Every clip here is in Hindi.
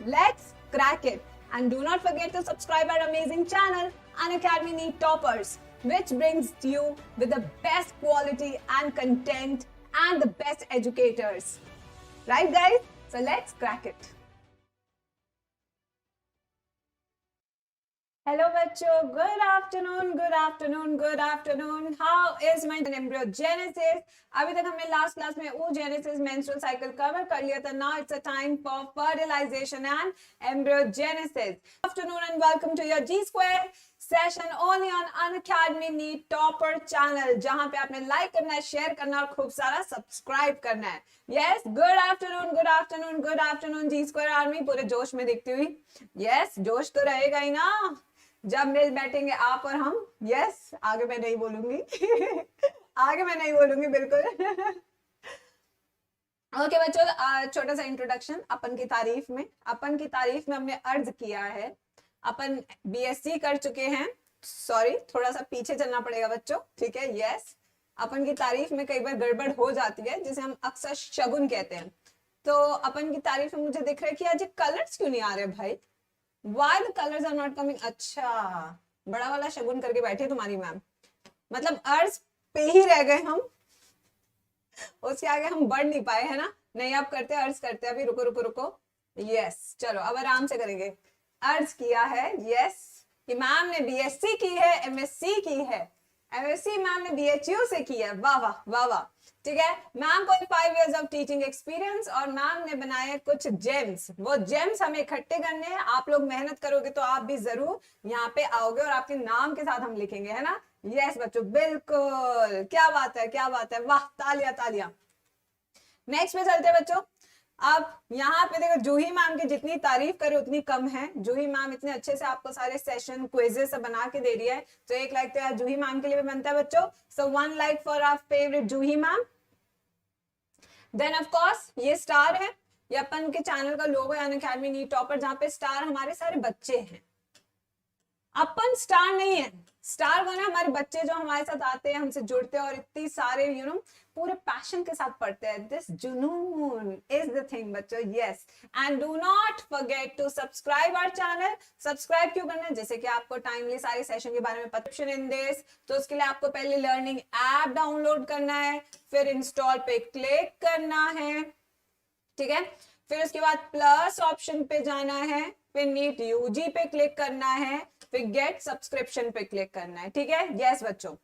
Let's crack it. And do not forget to subscribe our amazing channel, Unacademy NEET Toppers, which brings you with the best quality and content and the best educators. Right, guys? So let's crack it. Hello बच्चों, good afternoon, good afternoon, good afternoon. How is my embryogenesis? अभी तक हमने लास्ट क्लास में oogenesis menstrual cycle कवर कर लिया था. Now it's a time for fertilization and embryogenesis. Good afternoon and welcome to your G Square session only on Unacademy NEET Topper channel, जहां पे आपने लाइक करना है, शेयर करना है और खूब सारा सब्सक्राइब करना है. Yes, good afternoon, good afternoon, good afternoon G Square Army पूरे जोश में दिखती हुई. Yes, जोश तो रहेगा ही ना जब मिल बैठेंगे आप और हम. यस, आगे मैं नहीं बोलूंगी आगे मैं नहीं बोलूंगी बिल्कुल. ओके बच्चों, छोटा सा इंट्रोडक्शन. अपन की तारीफ में हमने अर्ज किया है. अपन बीएससी कर चुके हैं. सॉरी, थोड़ा सा पीछे चलना पड़ेगा बच्चों, ठीक है. यस, अपन की तारीफ में कई बार गड़बड़ हो जाती है, जिसे हम अक्सर शगुन कहते हैं. तो अपन की तारीफ में मुझे दिख रहा है कि आज कलर्स क्यों नहीं आ रहे भाई. Why the colors are not coming? अच्छा, बड़ा वाला शगुन करके बैठी तुम्हारी मैम. मतलब अर्ज पे ही रह गए हम, उसके आगे हम बढ़ नहीं पाए, है ना. नहीं, अब करते अर्ज करते. अभी रुको रुको रुको. यस, चलो अब आराम से करेंगे. अर्ज किया है यस कि मैम ने बीएससी की है, एमएससी की है, एमएससी मैम ने बीएचयू से की है. वाह वाह वाह वाह, ठीक है. मैम को 5 years ऑफ टीचिंग एक्सपीरियंस और मैम ने बनाए कुछ जेम्स. वो जेम्स हमें इकट्ठे करने हैं. आप लोग मेहनत करोगे तो आप भी जरूर यहाँ पे आओगे और आपके नाम के साथ हम लिखेंगे, है ना. यस बच्चों, बिल्कुल. क्या बात है, क्या बात है. वाह, तालियां तालियां. नेक्स्ट पे चलते हैं बच्चों. अब यहाँ पे देखो, जूही मैम की जितनी तारीफ करे उतनी कम है. जूही मैम इतने अच्छे से आपको सारे सेशन क्विजेस बना के दे रही है, तो एक लाइक तो यार जूही मैम के लिए भी बनता है बच्चों. So 1 like for our favourite Juhi ma'am. Then of course ये स्टार है, ये अपन के चैनल का लोगो है, अनअकैडमी नीट टॉपर, जहां पे स्टार हमारे सारे बच्चे हैं. अपन स्टार नहीं है. स्टार कौन है? हमारे बच्चे जो हमारे साथ आते हैं, हमसे जुड़ते हैं और इतनी सारे पूरे पैशन के साथ पढ़ते हैं. दिस जुनून इज द थिंग बच्चों. Yes, and do not forget to subscribe our channel. Subscribe क्यों करना है? जैसे कि आपको टाइमली सारे सेशन के बारे में पता इन दिस, तो उसके लिए आपको पहले लर्निंग ऐप डाउनलोड करना है, फिर इंस्टॉल पे क्लिक करना है, ठीक है. फिर उसके बाद प्लस ऑप्शन पे जाना है, फिर नीट यूजी पे क्लिक करना है, फिर गेट सब्सक्रिप्शन पे क्लिक करना है, ठीक है. यस बच्चों.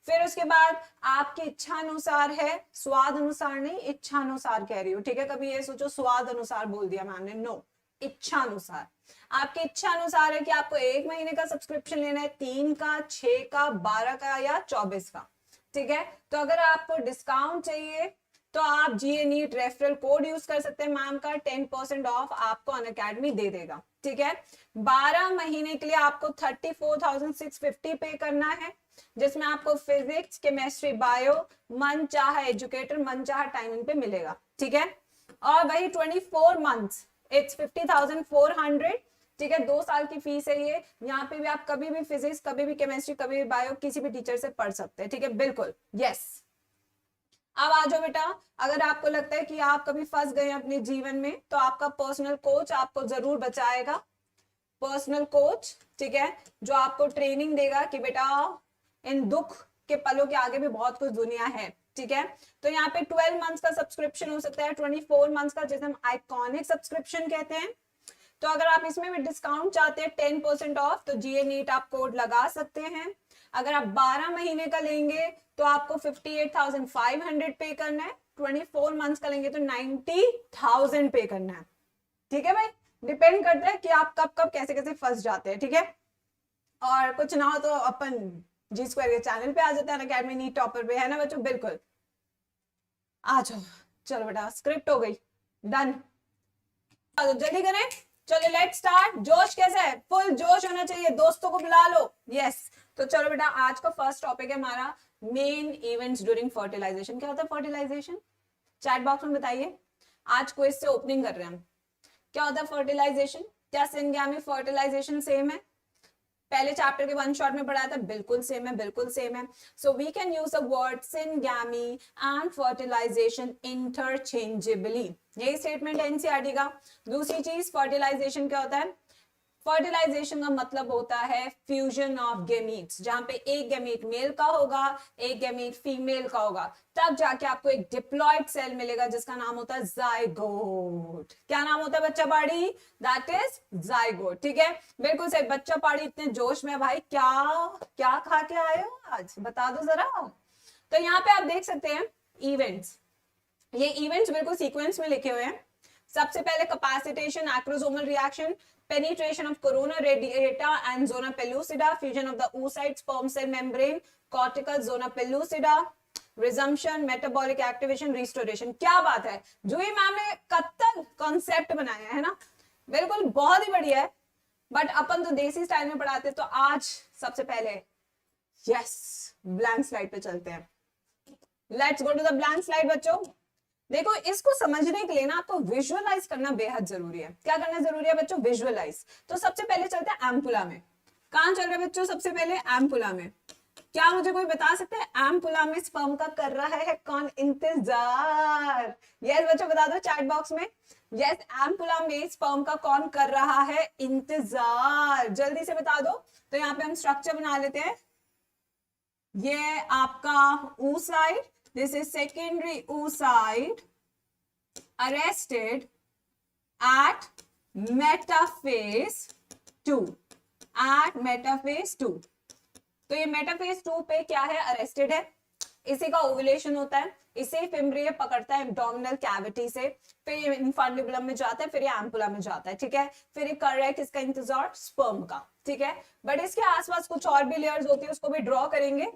फिर उसके बाद आपकी इच्छा अनुसार है, स्वाद अनुसार नहीं, इच्छा अनुसार कह रही हूँ, ठीक है. कभी ये सोचो स्वाद अनुसार बोल दिया मैम ने, नो, इच्छा अनुसार. आपकी इच्छा अनुसार है कि आपको 1 महीने का सब्सक्रिप्शन लेना है, 3 का, 6 का, 12 का या 24 का, ठीक है. तो अगर आपको डिस्काउंट चाहिए तो आप जीए नीट रेफरल कोड यूज कर सकते हैं. मैम का 10% ऑफ आपको अनअकैडमी दे देगा, ठीक है. 12 महीने के लिए आपको 34,650 पे करना है, जिसमें आपको फिजिक्स, केमिस्ट्री, बायो, मन चाह एजुकेटर, मन चाह टाइमिंग पे मिलेगा, ठीक है. और वही 24 मंथ्स, इट्स 50,400, ठीक है. 2 साल की फीस है ये. यहाँ पे भी आप कभी भी फिजिक्स, कभी भी केमिस्ट्री, कभी भी बायो, किसी भी टीचर से पढ़ सकते हैं, ठीक है. बिल्कुल. यस, अब आ जाओ बेटा. अगर आपको लगता है कि आप कभी फंस गए अपने जीवन में, तो आपका पर्सनल कोच आपको जरूर बचाएगा. पर्सनल कोच, ठीक है, जो आपको ट्रेनिंग देगा कि बेटा इन दुख के पलों के आगे भी बहुत कुछ दुनिया है, ठीक है. तो यहाँ पे 12 मंथ्स का सब्सक्रिप्शन हो सकता है, 24 मंथ्स का, जिसे हम आइकॉनिक सब्सक्रिप्शन कहते हैं. तो अगर आप इसमें भी डिस्काउंट चाहते हैं 10% ऑफ, तो जीए नीट आप कोड लगा सकते हैं. अगर आप 12 महीने का लेंगे तो आपको 58,500 पे करना है. 24 मंथ्स का लेंगे तो 90,000 पे करना है, ठीक है भाई. डिपेंड करता है कि आप कब कब कैसे कैसे फंस जाते हैं, ठीक है. और कुछ ना हो तो अपन जी स्क्वायर के चैनल पे आ जाते हैं, अनअकैडमी नीट टॉपर पे, है ना बच्चों. बिल्कुल आ जाओ. चलो बेटा, स्क्रिप्ट हो गई, डन. जल्दी करें, चलो लेट स्टार्ट. जोश कैसा है? फुल जोश होना चाहिए, दोस्तों को बुला लो. यस, तो चलो बेटा, आज का फर्स्ट टॉपिक है हमारा मेन इवेंट्स ड्यूरिंग फर्टिलाइजेशन. क्या होता है फर्टिलाइजेशन? चैट बॉक्स में बताइए. आज क्विज से ओपनिंग कर रहे हैं हम. क्या होता है फर्टिलाइजेशन? क्या सिंगैमी फर्टिलाइजेशन सेम है? पहले चैप्टर के वन शॉट में पढ़ाया था, बिल्कुल सेम है, बिल्कुल सेम है. So we can use the word syngamy and fertilisation interchangeably. यही स्टेटमेंट है एनसीईआरटी का. दूसरी चीज, फर्टिलाइजेशन क्या होता है? फर्टिलाइजेशन का मतलब होता है फ्यूजन ऑफ गैमीट्स, जहां पे एक गैमीट मेल का होगा, एक गैमीट फीमेल का होगा, तब जाके आपको एक डिप्लॉयड सेल मिलेगा जिसका नाम होता है जाइगोट. क्या नाम होता है बच्चा पाड़ी? That is zygote. ठीक है, बिल्कुल सही. बच्चा पाड़ी इतने जोश में भाई, क्या क्या खा के आए हो आज, बता दो जरा. तो यहाँ पे आप देख सकते हैं इवेंट्स. ये इवेंट्स बिल्कुल सीक्वेंस में लिखे हुए हैं. सबसे पहले capacitation, acrosomal reaction, penetration of corona radiata and zona pellucida, fusion of the oocyte sperm cell membrane, cortical zona pellucida, resumption, metabolic activation, restoration. क्या बात है, जूही मैम ने कत्तल कॉन्सेप्ट बनाया है ना, बिल्कुल बहुत ही बढ़िया है. बट अपन तो देसी स्टाइल में पढ़ाते, तो आज सबसे पहले यस ब्लैंक स्लाइड पे चलते हैं. Let's go to the blank slide बच्चों. देखो, इसको समझने के लिए ना आपको विजुअलाइज करना बेहद जरूरी है. क्या करना जरूरी है बच्चों? विजुअलाइज. तो सबसे पहले चलते हैं एम्पुला में. कहां चल रहे हैं बच्चों? सबसे पहले एम्पुला में. क्या मुझे कोई बता सकते हैं एम्पुला में स्पर्म का कर रहा है कौन इंतजार? यस बच्चों बता दो चैट बॉक्स में. यस, एम्पुला में स्पर्म का कौन कर रहा है इंतजार? जल्दी से बता दो. तो यहाँ पे हम स्ट्रक्चर बना लेते हैं. ये आपका oocyte, this is secondary oocyte arrested at metaphase 2. at metaphase 2. तो ये मेटाफेज 2 पे क्या है? अरेस्टेड है. इसी का ओवुलेशन होता है. इसे फिम्ब्रिय पकड़ता है एब्डोमिनल कैविटी से, फिर ये इन्फंडिबुलम में जाता है, फिर ये एम्पुला में जाता है. ठीक है, फिर ये कर रहा है किसका इंतजार? स्पर्म का. ठीक है, बट इसके आसपास कुछ और भी लेयर्स होती है, उसको भी ड्रॉ करेंगे.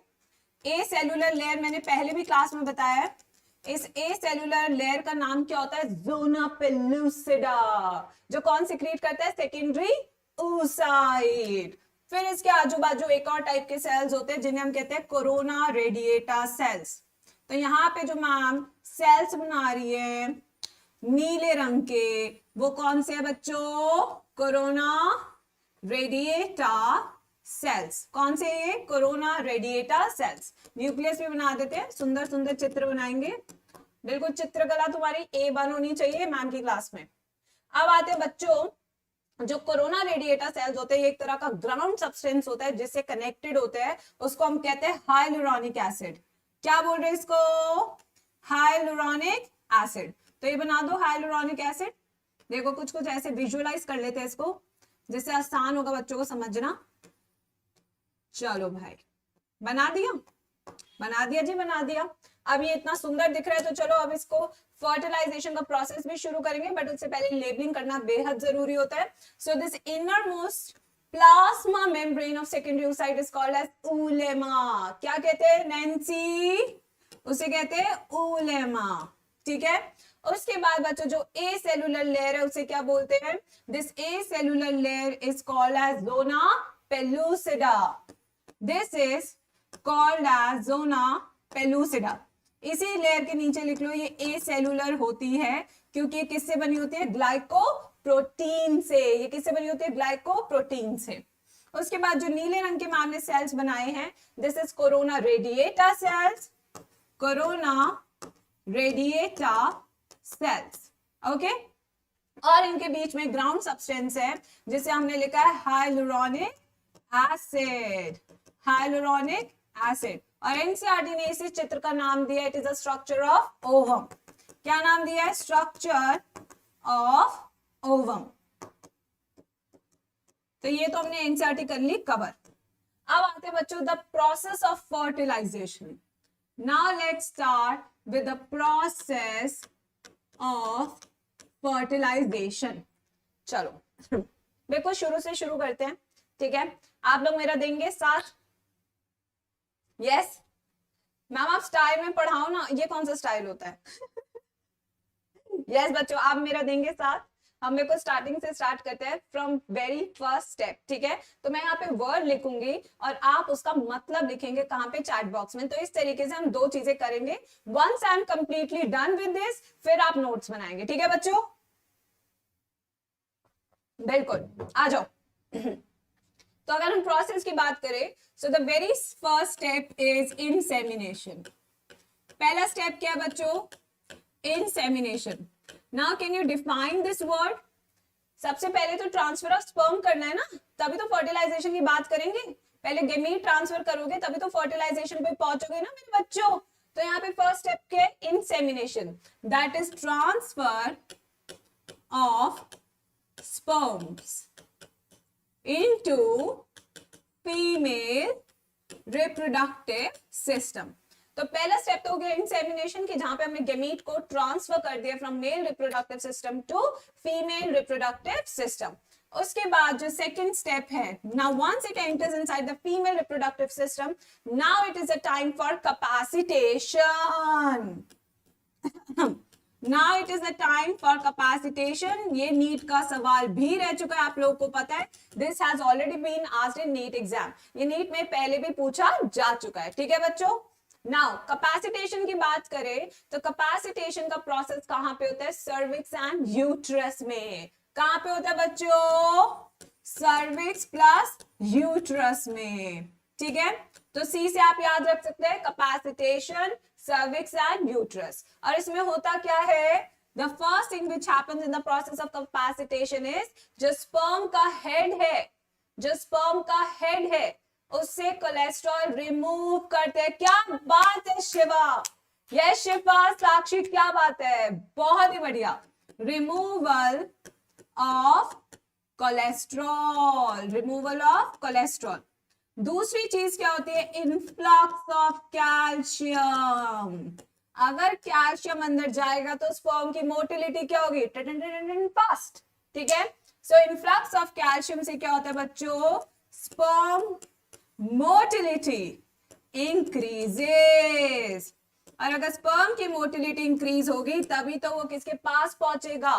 ए सेलुलर लेयर मैंने पहले भी क्लास में बताया है. इस ए सेलुलर लेयर का नाम क्या होता है? जोना पेलुसिडा, जो कौन सिक्रीट करता है? Secondary oocyte. फिर इसके आजू बाजू एक और टाइप के सेल्स होते हैं जिन्हें हम कहते हैं कोरोना रेडिएटा सेल्स. तो यहाँ पे जो मैम सेल्स बना रही है नीले रंग के, वो कौन से है बच्चों? Corona radiata cells. कौन से? ये कोरोना रेडिएटा सेल्स. न्यूक्लियस भी बना देते हैं, सुंदर सुंदर चित्र बनाएंगे. बिल्कुल चित्रकला तुम्हारी A1 होनी चाहिए मैम की क्लास में. अब आते हैं बच्चों, जो कोरोना रेडिएटा सेल्स होते हैं, एक तरह का ग्राउंड सब्सटेंस होता है जिससे कनेक्टेड होते हैं, उसको हम कहते हैं हाइलुरोनिक एसिड. क्या बोल रहे हैं इसको? Hyaluronic acid. तो ये बना दो हाइलुरोनिक एसिड. देखो कुछ कुछ ऐसे विजुअलाइज कर लेते हैं इसको, जिससे आसान होगा बच्चों को समझना. चलो भाई, बना दिया, बना दिया जी, बना दिया. अब ये इतना सुंदर दिख रहा है, तो चलो अब इसको फर्टिलाइजेशन का प्रोसेस भी शुरू करेंगे, बट उससे पहले लेबलिंग करना बेहद जरूरी होता है. So this inner most plasma membrane of secondary oocyte is called as oolemma. क्या कहते हैं नैन्सी? उसे कहते हैं उलेमा. ठीक है, उसके बाद बच्चों जो ए सेलुलर लेयर है उसे क्या बोलते हैं? This a cellular layer is called as zona pellucida. This is called as zona pellucida. इसी लेयर के नीचे लिख लो ये ए सेलुलर होती है, क्योंकि किससे बनी होती है? ग्लाइकोप्रोटीन से. ये किससे बनी होती है? ग्लाइकोप्रोटीन से. उसके बाद जो नीले रंग के मामले सेल्स बनाए हैं, this is corona radiata cells. Corona radiata cells. Okay, और इनके बीच में ग्राउंड सब्सटेंस है जिसे हमने लिखा है हाइलुरोनिक एसिड. Hyaluronic acid. और एनसीईआरटी ने इसी चित्र का नाम दिया, it is a structure of ovum. क्या नाम दिया है? Structure of ovum. तो ये तो हमने एनसीईआरटी कर ली कवर. अब आते हैं बच्चों the process of fertilisation. Now let's start with the process of fertilisation. चलो बिल्कुल शुरू से शुरू करते हैं. ठीक है, आप लोग मेरा देंगे साथ? यस मैम, आप स्टाइल में पढ़ाओ ना, ये कौन सा स्टाइल होता है? यस बच्चों, आप मेरा देंगे साथ. हम मेरे को स्टार्टिंग से स्टार्ट करते हैं फ्रॉम वेरी फर्स्ट स्टेप. ठीक है, तो मैं यहाँ पे वर्ड लिखूंगी और आप उसका मतलब लिखेंगे कहाँ पे? चैट बॉक्स में. तो इस तरीके से हम दो चीजें करेंगे. Once I am completely done with this, फिर आप नोट्स बनाएंगे. ठीक है बच्चों, बिल्कुल आ जाओ. तो अगर हम प्रोसेस की बात करें, so the very first step is insemination. पहला स्टेप क्या है बच्चों? Insemination. Now can you define this word? सबसे पहले तो ट्रांसफर ऑफ स्पर्म करना है ना, तभी तो फर्टिलाइजेशन की बात करेंगे। पहले गेमीट ट्रांसफर करोगे तभी तो फर्टिलाइजेशन पे पहुंचोगे ना मेरे बच्चों। तो यहाँ पे फर्स्ट स्टेप के insemination, that is transfer of sperms into female reproductive system. तो पहला स्टेप तो हो गया इंसेमिनेशन की, जहां पे हमने गेमीट को ट्रांसफर कर दिया from male reproductive system to female reproductive system. उसके बाद जो सेकंड स्टेप है, now once it enters inside the female reproductive system, now it is a time for capacitation. Now it is the time for capacitation. ये नीट का सवाल भी रह चुका है, आप लोगों को पता है। This has already been asked in NEET exam, ये नीट में पहले भी पूछा जा चुका है, ठीक है बच्चों। नाउ कैपेसिटेशन की बात करें तो कैपेसिटेशन का प्रोसेस कहां पे होता है? सर्विक्स एंड यूट्रस में। कहां पे होता है बच्चों? सर्विक्स प्लस यूट्रस में, ठीक है। तो सी से आप याद रख सकते हैं कैपेसिटेशन, सर्विक्स एंड यूट्रस। और इसमें होता क्या है? The first thing which happens in the process of capacitation is, जो स्पर्म का हेड है, जो स्पर्म का हेड है उससे कोलेस्ट्रॉल रिमूव करते हैं। क्या बात है शिवा, यस शिवा, साक्षी क्या बात है, बहुत ही बढ़िया। Removal of cholesterol, removal of cholesterol. दूसरी चीज क्या होती है? Influx of calcium. अगर कैल्शियम अंदर जाएगा तो स्पर्म की मोटिलिटी क्या होगी? फास्ट, ठीक है। सो इनफ्लक्स ऑफ कैल्शियम से क्या होता है बच्चों? Sperm motility increases. और अगर स्पर्म की मोटिलिटी इंक्रीज होगी तभी तो वो किसके पास पहुंचेगा?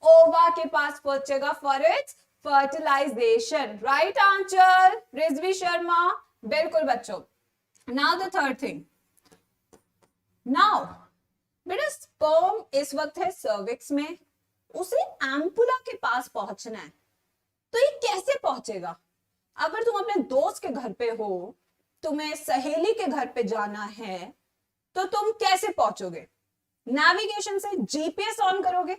ओवा के पास पहुंचेगा for its fertilisation. Right answer Rizvi Sharma, बिल्कुल बच्चों। Now the third thing, now बेटा स्पर्म इस वक्त है सर्विक्स में, उसे एम्पुला के पास पहुंचना है, तो ये कैसे पहुंचेगा? अगर तुम अपने दोस्त के घर पे हो, तुम्हें सहेली के घर पे जाना है, तो तुम कैसे पहुंचोगे? नेविगेशन से, जीपीएस ऑन करोगे,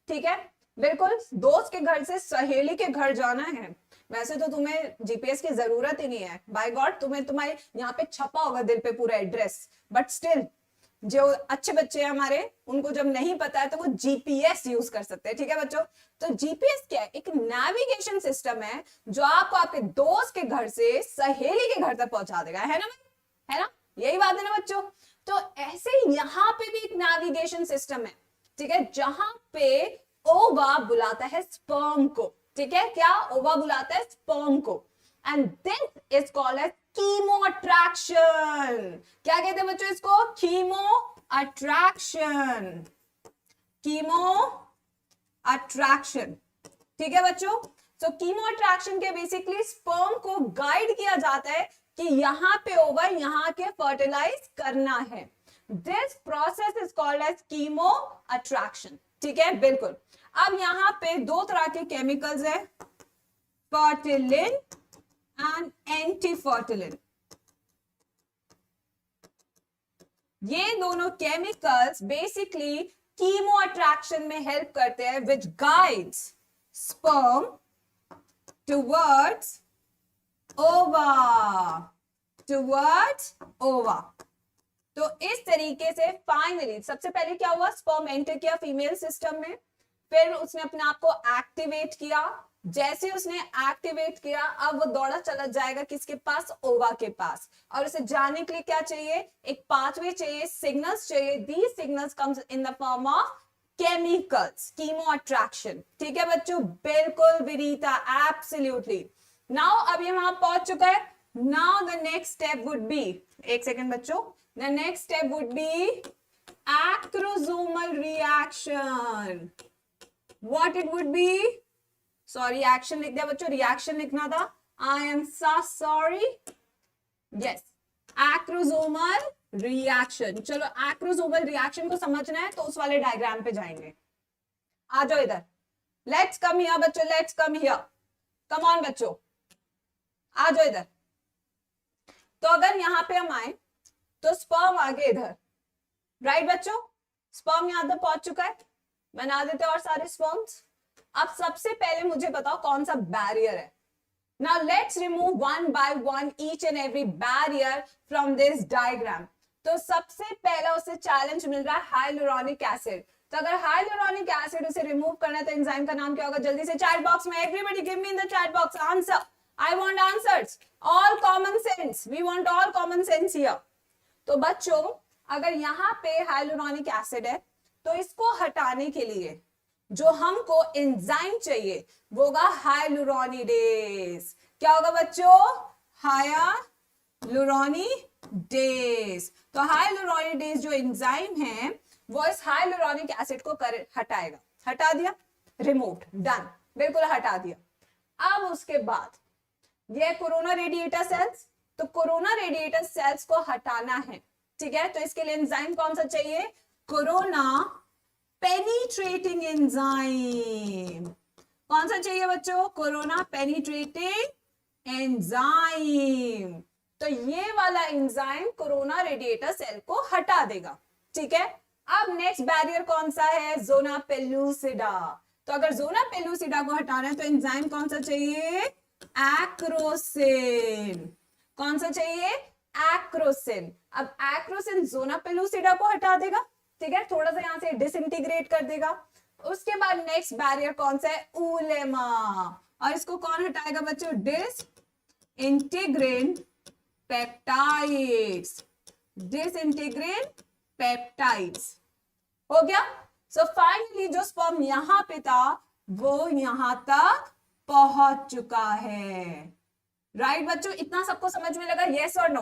ठीक है। बिल्कुल, दोस्त के घर से सहेली के घर जाना है, वैसे तो तुम्हें जीपीएस की जरूरत ही नहीं है, बाय गॉड तुम्हें तुम्हारे यहाँ पे छपा होगा दिल पे पूरा एड्रेस, बट स्टिल जो अच्छे बच्चे हैं हमारे, उनको जब नहीं पता है तो वो जीपीएस यूज कर सकते हैं, ठीक है बच्चों। तो जीपीएस क्या है? एक नेविगेशन सिस्टम है जो आपको आपके दोस्त के घर से सहेली के घर तक पहुंचा देगा, है ना, है ना, यही बात है ना बच्चों। तो ऐसे यहाँ पे भी एक नेविगेशन सिस्टम है, ठीक है, जहां पे ओवा बुलाता है स्पर्म को, ठीक है। क्या? ओवा बुलाता है स्पर्म को, and this is called as chemo attraction. क्या कहते हैं बच्चों इसको? कीमो अट्रैक्शन, कीमो अट्रैक्शन, ठीक है बच्चों। तो कीमो अट्रैक्शन के बेसिकली स्पर्म को गाइड किया जाता है कि यहाँ पे ओवर यहाँ के फर्टिलाइज करना है। This process is called as chemo attraction, ठीक है, बिल्कुल। अब यहाँ पे दो तरह के केमिकल्स है, फर्टिलिन एंड एंटी फर्टिलिन। ये दोनों केमिकल्स बेसिकली कीमो अट्रैक्शन में हेल्प करते हैं, विच गाइड्स स्पर्म टुवर्ड्स ओवा, टुवर्ड्स ओवा। तो इस तरीके से फाइनली सबसे पहले क्या हुआ? स्पर्म एंटर किया फीमेल सिस्टम में, फिर उसने अपने आप को एक्टिवेट किया। जैसे उसने एक्टिवेट किया, अब वो दौड़ा चला जाएगा किसके पास? ओवा के पास। और उसे जाने के लिए क्या चाहिए? एक पाथवे चाहिए, सिग्नल्स चाहिए। These signals comes in the form of chemicals, chemo attraction, ठीक है बच्चों, बिल्कुल विनीता, एब्सोल्युटली। नाउ अब ये वहां पहुंच चुका है। Now the next step would be, एक सेकेंड बच्चों, the next step would be acrosomal reaction. What it would be? Sorry, action लिख दिया बच्चों, reaction लिखना था। I am so sorry. Yes, acrosomal reaction. चलो acrosomal reaction को समझना है तो उस वाले डायग्राम पे जाएंगे। आ जाओ इधर, let's come here बच्चों, let's come here. Come on बच्चों, आ जाओ इधर। तो अगर यहाँ पे हम आए तो स्पर्म आगे इधर, राइट बच्चों, स्पर्म यहाँ तक पहुंच चुका है, बना देते और सारे स्पर्म्स। अब सबसे पहले मुझे बताओ कौन सा बैरियर है। Now let's remove one by one each and every barrier from this diagram. तो सबसे पहला उसे चैलेंज मिल रहा है हाइलुरोनिक एसिड। तो अगर हाइलुरोनिक एसिड उसे रिमूव करना है तो एंजाइम का नाम क्या होगा? जल्दी से चैट बॉक्स में, everybody give me in the chat box answer, I want answers, all common sense, we want all common sense here. तो बच्चों अगर यहाँ पे हाइलुरोनिक एसिड है तो इसको हटाने के लिए जो हमको एंजाइम चाहिए वो होगा हाइलुरोनिडेज। क्या होगा बच्चों? हाइलुरोनिडेज। तो हाइलुरोनिडेज जो एंजाइम है वो इस हाइलुरोनिक एसिड को हटाएगा। हटा दिया, रिमूव्ड, डन, बिल्कुल हटा दिया। अब उसके बाद ये कोरोना रेडिएटर सेल्स, तो कोरोना रेडिएटर सेल्स को हटाना है, ठीक है, तो इसके लिए एंजाइम कौन सा चाहिए? Corona penetrating enzyme. कौन सा चाहिए बच्चों? Corona penetrating enzyme. तो ये वाला एंजाइम कोरोना रेडिएटर सेल को हटा देगा, ठीक है। अब नेक्स्ट बैरियर कौन सा है? Zona pellucida. तो अगर ज़ोना पेलुसिडा को हटाना है तो एंजाइम कौन सा चाहिए? एक्रोसिन। कौन सा चाहिए? एक्रोसिन। अब एक्रोसिन ज़ोना पेलुसिडा को हटा देगा, ठीक है, थोड़ा सा यहां से डिसइंटीग्रेट कर देगा। उसके बाद नेक्स्ट बैरियर कौन सा है? उलेमा। और इसको कौन हटाएगा बच्चों? डिसइंटीग्रिन पेप्टाइड्स। डिसइंटीग्रिन पेप्टाइड्स हो गया। सो फाइनली जो स्पर्म यहां पे था वो यहां तक पहुंच चुका है, राइट बच्चों? इतना सबको समझ में लगा? Yes or no?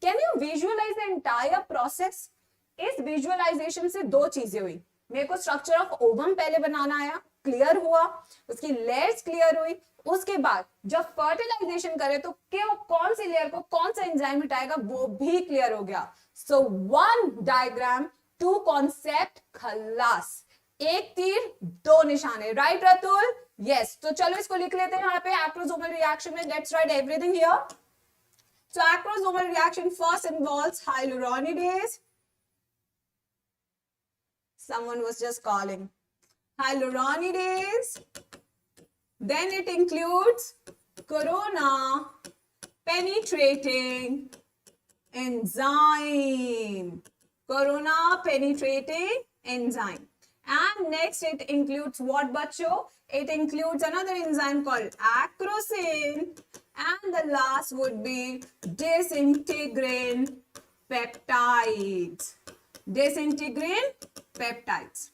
Can you visualise the entire process? इस विजुअलाइजेशन से दो चीजें हुई। मेरे को स्ट्रक्चर ऑफ ओवम पहले बनाना आया, क्लियर हुआ, उसकी लेयर्स क्लियर हुई। उसके बाद जब फर्टिलाइजेशन करे तो क्या कौन सी लेयर को कौन सा एंजाइम हटाएगा वो भी क्लियर हो गया। So one diagram two concept खल्लास, एक तीर दो निशाने, राइट रतुल? यस। तो चलो इसको लिख लेते हैं यहाँ पे एक्रोसोमल रिएक्शन में। Let's write everything here. So acrosomal reaction first involves hyaluronidase, someone was just calling, hyaluronidase, then it includes corona penetrating enzyme, corona penetrating enzyme, and next it includes what bachcho? It includes another enzyme called acrosin, and the last would be disintegrin peptides, disintegrin peptides.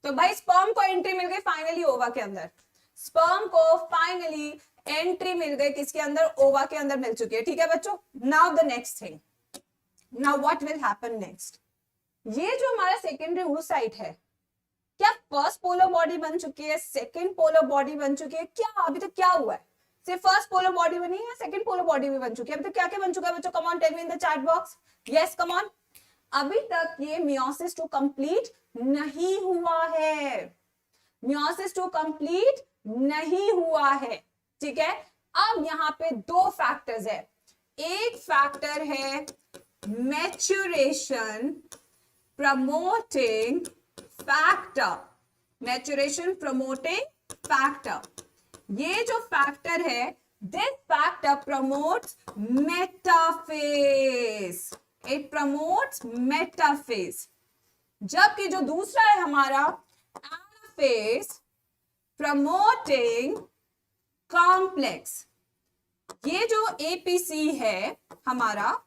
तो भाई स्पर्म को एंट्री मिल गई फाइनली ओवा के अंदर। स्पर्म को फाइनली एंट्री मिल गई किसके अंदर? ओवा के अंदर मिल चुकी है, ठीक है बच्चों। Now the next thing, now what will happen next? ये जो हमारा सेकेंडरी oocyte है, क्या फर्स्ट पोलर बॉडी बन चुकी है, सेकेंड पोलर बॉडी बन चुकी है? क्या अभी तक क्या हुआ है? सिर्फ फर्स्ट पोलर बॉडी बनी है, सेकेंड पोलर बॉडी भी बन चुकी है? अभी तक क्या क्या बन चुका है बच्चों? Come on tell me in the chat box. Yes come on. अभी तक ये मियोसिस टू कंप्लीट नहीं हुआ है, मियोसिस टू कंप्लीट नहीं हुआ है, ठीक है। अब यहाँ पे दो फैक्टर्स है। एक फैक्टर है maturation promoting factor, maturation promoting factor. ये जो फैक्टर है, this factor promotes metaphase, it promotes metaphase. जबकि जो दूसरा है हमारा एनाफेज प्रमोटिंग कॉम्प्लेक्स। ये जो एपीसी है हमारा,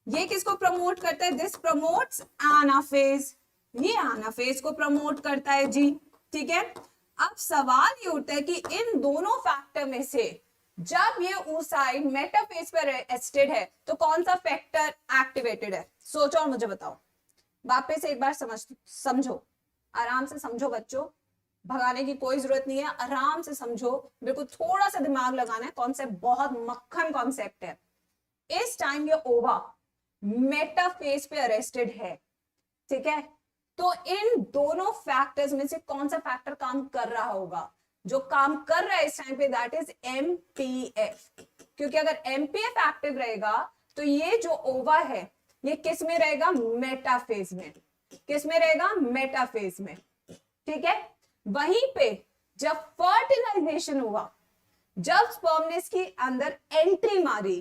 ये किसको प्रमोट करता है? दिस प्रमोट्स एनाफेज, ये एनाफेज को प्रमोट करता है जी, ठीक है। अब सवाल ये उठता है कि इन दोनों फैक्टर में से जब ये oocyte मेटाफेज पर एस्टेड है तो कौन सा फैक्टर एक्टिवेटेड है? सोचो और मुझे बताओ। वापस एक बार समझो, आराम से समझो बच्चों, भगाने की कोई जरूरत नहीं है, आराम से समझो, बिल्कुल थोड़ा सा दिमाग लगाना है। कॉन्सेप्ट बहुत मक्खन कॉन्सेप्ट है। इस टाइम ये ओवा मेटाफेज पे अरेस्टेड है, ठीक है। तो इन दोनों फैक्टर्स में से कौन सा फैक्टर काम कर रहा होगा? जो काम कर रहा है इस टाइम पे दैट इज MPF। क्योंकि अगर एमपीएफ एक्टिव रहेगा तो ये जो ओवा है ये किस में रहेगा, मेटाफेज में। किस में रहेगा, मेटाफेज में, ठीक है। वहीं पे जब फर्टिलाइजेशन हुआ, जब स्पर्म ने इसकी अंदर एंट्री मारी,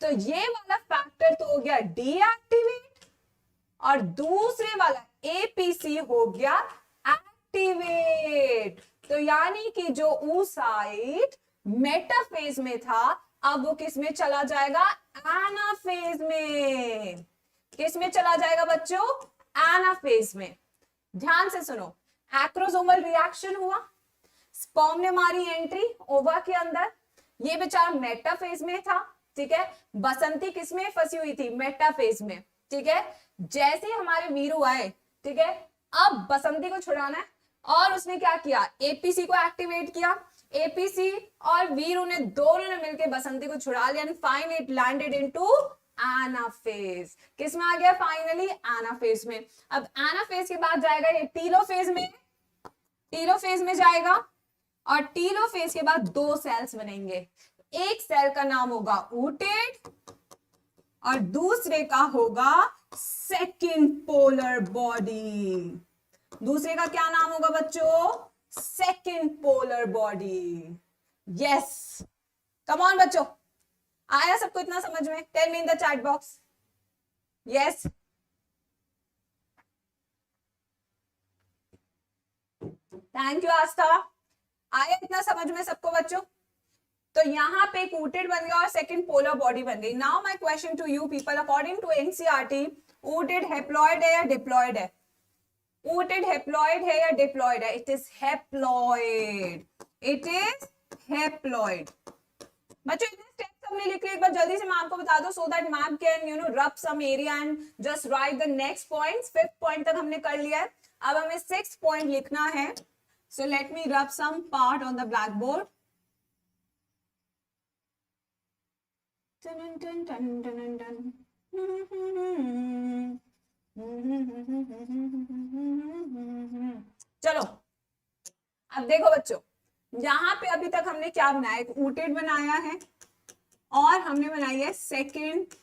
तो ये वाला फैक्टर तो हो गया डीएक्टिवेट और दूसरे वाला एपीसी हो गया एक्टिवेट। तो यानी कि जो oocyte मेटाफेज में था अब वो किस में चला जाएगा, एनाफेज में। किस में चला जाएगा बच्चों, एनाफेज में। ध्यान से सुनो, एक्रोसोमल रिएक्शन हुआ, स्पर्म ने मारी एंट्री ओवा के अंदर, ये बेचारा मेटाफेज में था, ठीक है। बसंती किस में फंसी हुई थी, मेटाफेज में, ठीक है। जैसे हमारे वीरू आए, ठीक है, अब बसंती को छुड़ाना है और उसने क्या किया, एपीसी को एक्टिवेट किया। एपीसी और वीरू ने दोनों ने मिलकर बसंती को छुड़ा लिया and finally it landed into anaphase. किस में आ गया, फाइनली एनाफेज में। अब एनाफेज के बाद जाएगा ये टीलोफेज में, टीलोफेज में जाएगा और टीलोफेज के बाद दो सेल्स बनेंगे। एक सेल का नाम होगा ooted और दूसरे का होगा सेकंड पोलर बॉडी। दूसरे का क्या नाम होगा बच्चों, second polar body. Yes, come on बच्चों, आया सबको इतना समझ में? Tell me in the chat box. Yes, thank you Astha. आया इतना समझ में सबको बच्चों? तो यहाँ पे एक ooted बन गया और सेकंड पोलर बॉडी बन गई। Now my question to you people, according to NCERT ooted haploid है या डिप्लॉइड है? ooted हैप्लॉइड है या डिप्लॉइड है? It is haploid, it is haploid. बच्चों इतने स्टेप्स हमने लिख लिए, एक बार जल्दी से मैम को बता दो so that ma'am can rub some area and just write the next points. 5th point तक हमने कर लिया है, अब हमें 6th पॉइंट लिखना है। सो let me rub some part on the blackboard. चलो अब देखो बच्चों, यहां पे अभी तक हमने क्या बनाया, एक ooted बनाया है और हमने बनाई है सेकंड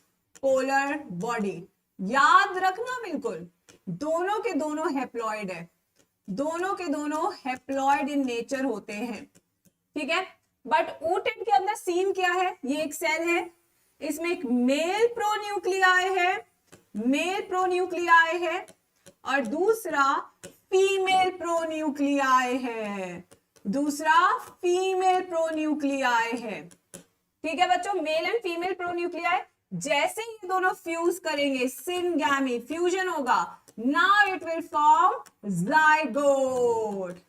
पोलर बॉडी। याद रखना बिल्कुल, दोनों के दोनों हैप्लॉइड है, दोनों के दोनों हैप्लॉइड इन नेचर होते हैं, ठीक है। बट ooted के अंदर सीन क्या है, ये एक सेल है, इसमें एक मेल प्रोन्यूक्लियाई है, मेल प्रोन्यूक्लियाई है और दूसरा फीमेल प्रोन्यूक्लियाई है, दूसरा फीमेल प्रोन्यूक्लियाई है, ठीक है बच्चों। मेल एंड फीमेल प्रोन्यूक्लियाई जैसे ये दोनों फ्यूज करेंगे, सिनगैमी फ्यूजन होगा, now it will form zygote.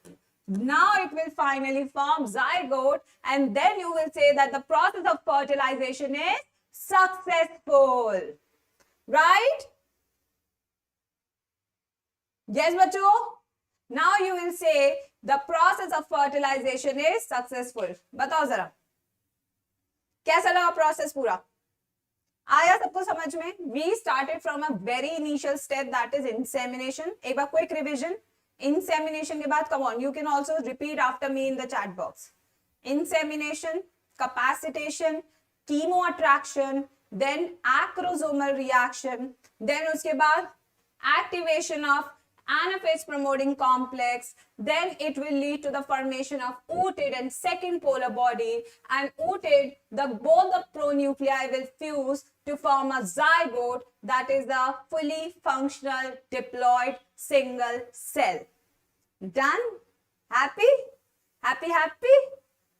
Now it will finally form zygote and then you will say that the process of fertilization is successful, right? Yes बच्चों, now you will say the process of fertilization is successful. बताओ जरा कैसा लगा प्रोसेस पूरा, आया सबको समझ में? We started from a very initial step that is insemination. एक बार क्विक रिविजन, insemination के बाद come on, you can also repeat after me in the chat box. Insemination, capacitation, chemoattraction, then acrosomal reaction, then उसके बाद activation of anaphase promoting complex, then it will lead to the formation of ooted and second polar body, and ooted, both the pronuclei will fuse to form a zygote, that is the fully functional diploid single cell. Done? Happy? Happy, happy?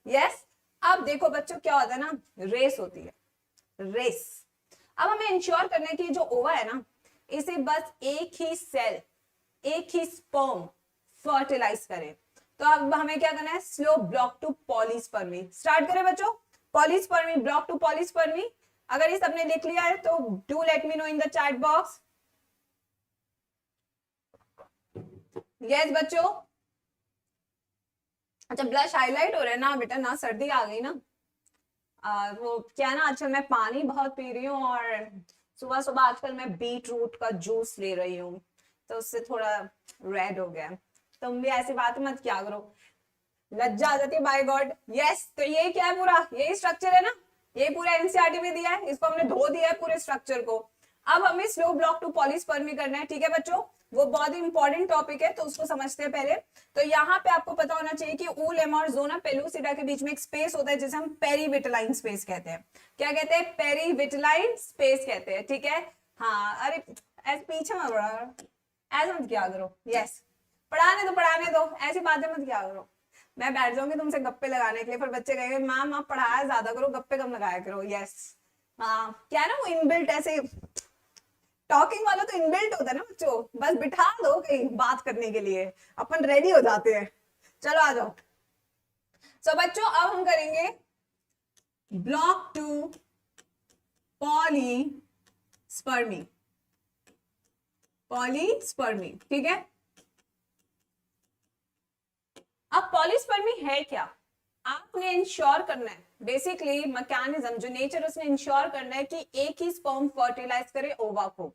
Yes? अब देखो बच्चों क्या होता है ना, रेस होती है, रेस। अब हमें इंश्योर करने की जो ओवा है ना, इसे बस एक ही सेल, एक ही स्पर्म फर्टिलाइज करें। तो अब हमें क्या करना है, slow block to polyspermy start करें बच्चों। पॉलीस्पर्मी, ब्लॉक टू पॉलीस्पर्मी, अगर ये सबने लिख लिया है तो do let me know in the chat box. Yes बच्चों, अच्छा ब्लश हाईलाइट हो रहा है ना बेटा, ना सर्दी आ गई ना, वो क्या है ना, आजकल मैं पानी बहुत पी रही हूँ और सुबह सुबह आजकल मैं बीट रूट का जूस ले रही हूँ, तो उससे थोड़ा रेड हो गया। तुम भी ऐसी बात मत क्या करो, लज्जा आ जाती है बाय गॉड। यस, तो ये क्या है, पूरा यही स्ट्रक्चर है ना, ये पूरा एनसीईआरटी में दिया है, इसको हमने धो दिया है पूरे स्ट्रक्चर को। अब हमें स्लो ब्लॉक टू पॉलीस्पर्मी करना है, ठीक है बच्चों, वो बहुत ही इंपॉर्टेंट टॉपिक है, तो उसको समझते हैं पहले। तो यहाँ पे आपको पता होना चाहिए कि ऊ लेमा और जोना पेलुसिडा के बीच में एक स्पेस होता है जिसे हम पेरीविटलाइन स्पेस कहते हैं। क्या कहते हैं? पेरीविटलाइन स्पेस कहते हैं, ठीक है। हाँ, अरे ऐसे पीछे मत बढ़ा, ऐसे मत किया करो, यस, पढ़ाने दो, ऐसी बातें मत किया करो। मैं बैठ जाऊंगी तुमसे गप्पे लगाने के लिए, फिर बच्चे कहेंगे मैम आप पढ़ाया ज्यादा करो, गप्पे कम लगाया करो। यस, हाँ, क्या ना वो इनबिल्ट ऐसे टॉकिंग वाला तो इनबिल्ट होता है ना बच्चों, बस बिठा दो कहीं बात करने के लिए, अपन रेडी हो जाते हैं। चलो आ जाओ। सो बच्चों अब हम करेंगे ब्लॉक 2 पॉलीस्पर्मी, पॉलीस्पर्मी, ठीक है। अब पॉलीस्पर्मी है क्या? आपने इंश्योर करना है, बेसिकली मैकेनिज्म जो नेचर उसने इंश्योर करना है कि एक ही स्पर्म फर्टिलाइज करे ओवा को,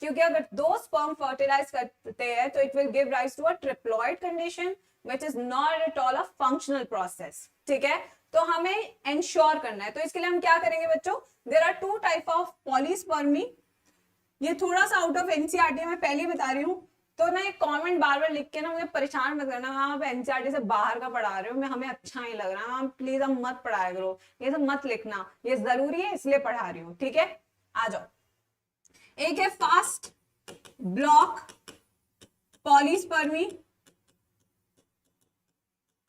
क्योंकि अगर दो स्पर्म फर्टिलाइज करते हैं तो it will give rise to a triploid condition which is not at all a functional process, ठीक है। तो हमें इंश्योर करना है, तो इसके लिए हम क्या करेंगे बच्चों? There are two type of polyspermy. ये थोड़ा सा आउट ऑफ एनसीईआरटी में पहले बता रही हूँ, तो ना ये कमेंट बार बार लिख के ना मुझे परेशान मत करना, हाँ आप एनसीईआरटी से बाहर का पढ़ा रहे हो, मैं हमें अच्छा नहीं लग रहा, आप प्लीज हम मत पढ़ाया करो, ये सब मत लिखना, ये जरूरी है इसलिए पढ़ा रही हूँ, ठीक है। आ जाओ। एक है फास्ट ब्लॉक पॉलीस्पर्मी,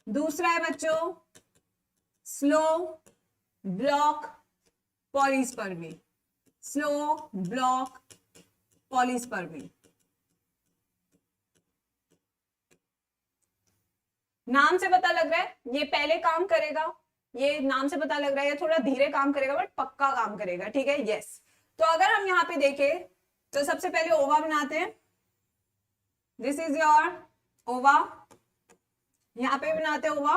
दूसरा है बच्चों slow block polyspermy, slow block polyspermy. नाम से पता लग रहा है ये पहले काम करेगा, ये नाम से पता लग रहा है ये थोड़ा धीरे काम करेगा बट पक्का काम करेगा, ठीक है। यस, तो अगर हम यहाँ पे देखें तो सबसे पहले ओवा बनाते हैं, दिस इज योर ओवा, यहाँ पे बनाते हैं ओवा,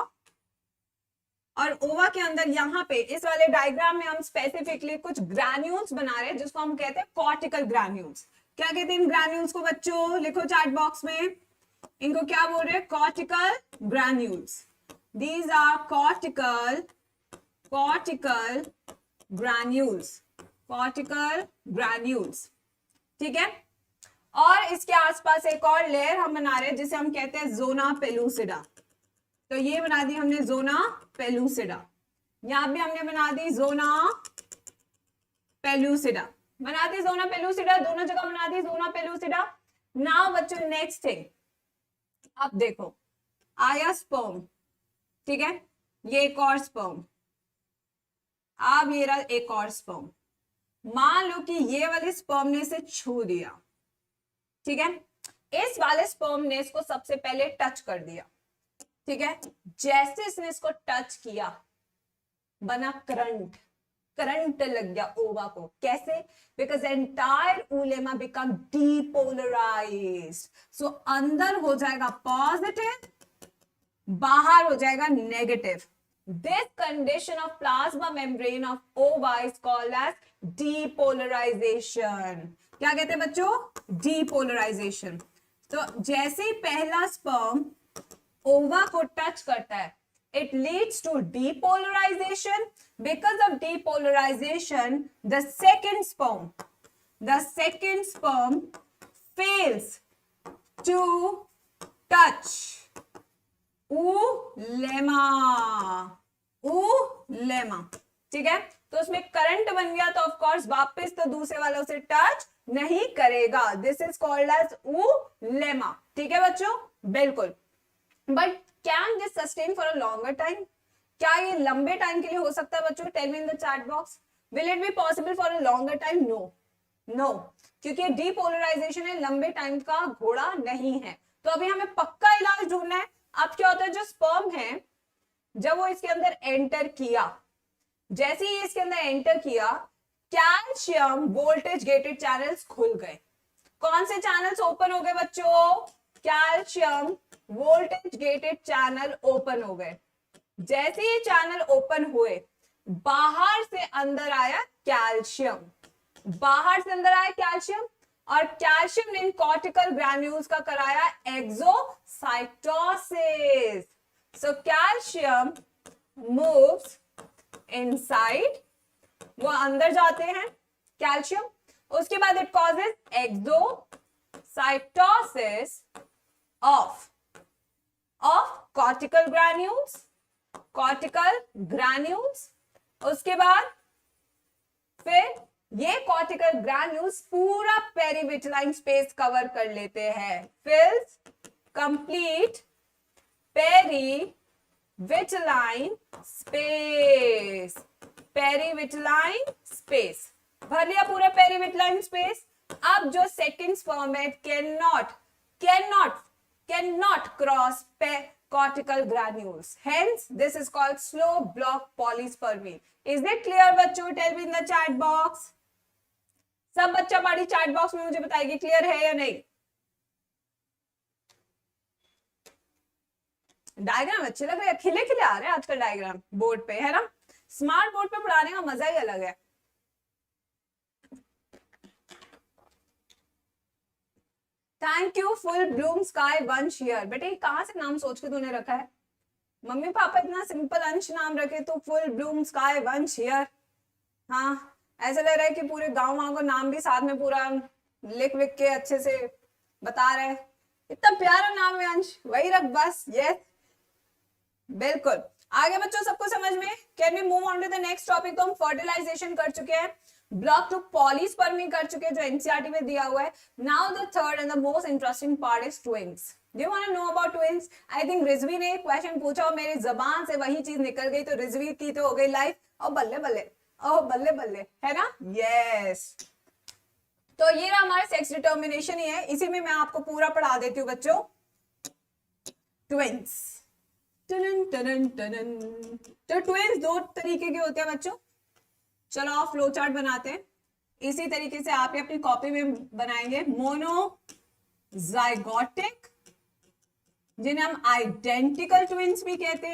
और ओवा के अंदर यहाँ पे इस वाले डायग्राम में हम स्पेसिफिकली कुछ ग्रैन्यूल्स बना रहे हैं जिसको हम कहते हैं कॉर्टिकल ग्रैन्यूल्स। क्या कहते हैं इन ग्रैन्यूल्स को बच्चों? लिखो चैट बॉक्स में, इनको क्या बोल रहे हैं? Cortical granules. These are cortical granules, cortical granules, ठीक है। और इसके आसपास एक और लेयर हम बना रहे हैं जिसे हम कहते हैं जोना पेलुसिडा। तो ये बना दी हमने जोना पेलुसिडा, यहां भी हमने बना दी जोना पेलुसिडा, बना दी जोना पेलुसिडा, दोनों जगह बना दी जोना पेलुसिडा। नाउ बच्चों नेक्स्ट थिंग, अब देखो आया स्पर्म, ठीक है, ये एक और स्पर्म, अब ये रहा एक और स्पर्म। मान लो कि ये वाले स्पर्म ने इसे छू दिया, ठीक है, इस वाले स्पर्म ने इसको सबसे पहले टच कर दिया, ठीक है। जैसे इसने इसको टच किया बना करंट, करंट लग गया ओवा को। कैसे? Because entire oolemma become depolarised, so अंदर हो जाएगा पॉजिटिव, बाहर हो जाएगा negative. This condition of plasma membrane of ova is called as depolarisation. क्या कहते हैं बच्चों? डीपोलराइजेशन। तो जैसे ही पहला स्पर्म ओवा को टच करता है, it leads to depolarization. Because of depolarization, the second sperm fails to touch oolemma, ठीक है। तो उसमें करंट बन गया तो ऑफ कोर्स वापस तो दूसरे वाला उसे टच नहीं करेगा। This is called as oolemma, ठीक है बच्चों, बिल्कुल। But can this sustain for a longer time? क्या ये लंबे टाइम के लिए हो सकता है बच्चों? Tell me in the chat box, will it be possible for a longer time? No, क्योंकि डीपोलराइजेशन है, लंबे टाइम का घोड़ा नहीं है। तो अभी हमें पक्का इलाज ढूंढना है। अब क्या होता है, जो स्पर्म है जब वो इसके अंदर एंटर किया, जैसे ही इसके अंदर एंटर किया, कैल्शियम वोल्टेज गेटेड चैनल्स खुल गए। कौन से चैनल्स ओपन हो गए बच्चों? Calcium voltage gated channel open हो गए। जैसे ही चैनल ओपन हुए, बाहर से अंदर आया कैल्शियम, बाहर से अंदर आया कैल्शियम, और कैल्शियम ने इन कॉर्टिकल ग्रैन्यूल्स का कराया exocytosis. So calcium moves inside वो अंदर जाते हैं कैल्शियम। उसके बाद it causes exocytosis of cortical granules. उसके बाद फिर ये कॉर्टिकल ग्रैन्यूल्स पूरा पेरीविटलाइन स्पेस कवर कर लेते हैं, फिल्स कंप्लीट पेरीविटलाइन स्पेस, भर लिया पूरा पेरीविटलाइन स्पेस। अब जो second स्पर्मेट cannot cross cortical granules, hence this is called slow block polyspermy. Is it clear बच्चों? Tell me in the chat box. सब बच्चा पार्टी चैट बॉक्स में मुझे बताएगी क्लियर है या नहीं। डायग्राम अच्छे लग रहे हैं, खिले खिले आ रहे हैं आजकल डायग्राम बोर्ड पे, है ना। स्मार्ट बोर्ड पे पढ़ाने का मजा ही अलग है। Thank you full Bloom sky वंश हियर। बेटे कहां से नाम सोच के तूने रखा है? मम्मी पापा इतना सिंपल अंश नाम रखे तो फुल ब्लूम स्काई वंश हियर। हाँ ऐसा लग रहा है कि पूरे गांव वाँव को नाम भी साथ में पूरा लिख विख के अच्छे से बता रहे हैं। इतना प्यारा नाम है अंश, वही रख बस। यस बिल्कुल। आगे बच्चों सबको समझ में? Can we move on to the next topic. तो हम फर्टिलाइजेशन कर चुके हैं, ब्लॉक टू पॉलीस्पर्मी कर चुके हैं जो एनसीईआरटी में दिया हुआ है। Now the third and the most interesting part is twins. Do you want to know about twins? I think Rizvi ने एक क्वेश्चन पूछा और मेरी जबान से वही चीज निकल गई, तो रिजवी की तो हो गई लाइफ। और बल्ले बल्ले, ओह बल्ले बल्ले, है ना। यस तो ये रहा हमारा सेक्स डिटर्मिनेशन ही है, इसी में मैं आपको पूरा पढ़ा देती हूँ बच्चों। ट्विन्स तो ट्विन्स दो तरीके के होते हैं बच्चों। चलो आप फ्लो चार्ट बनाते हैं, इसी तरीके से आप अपनी कॉपी में बनाएंगे। मोनोजाइगोटिक जिन्हें हम आइडेंटिकल ट्विन्स भी कहते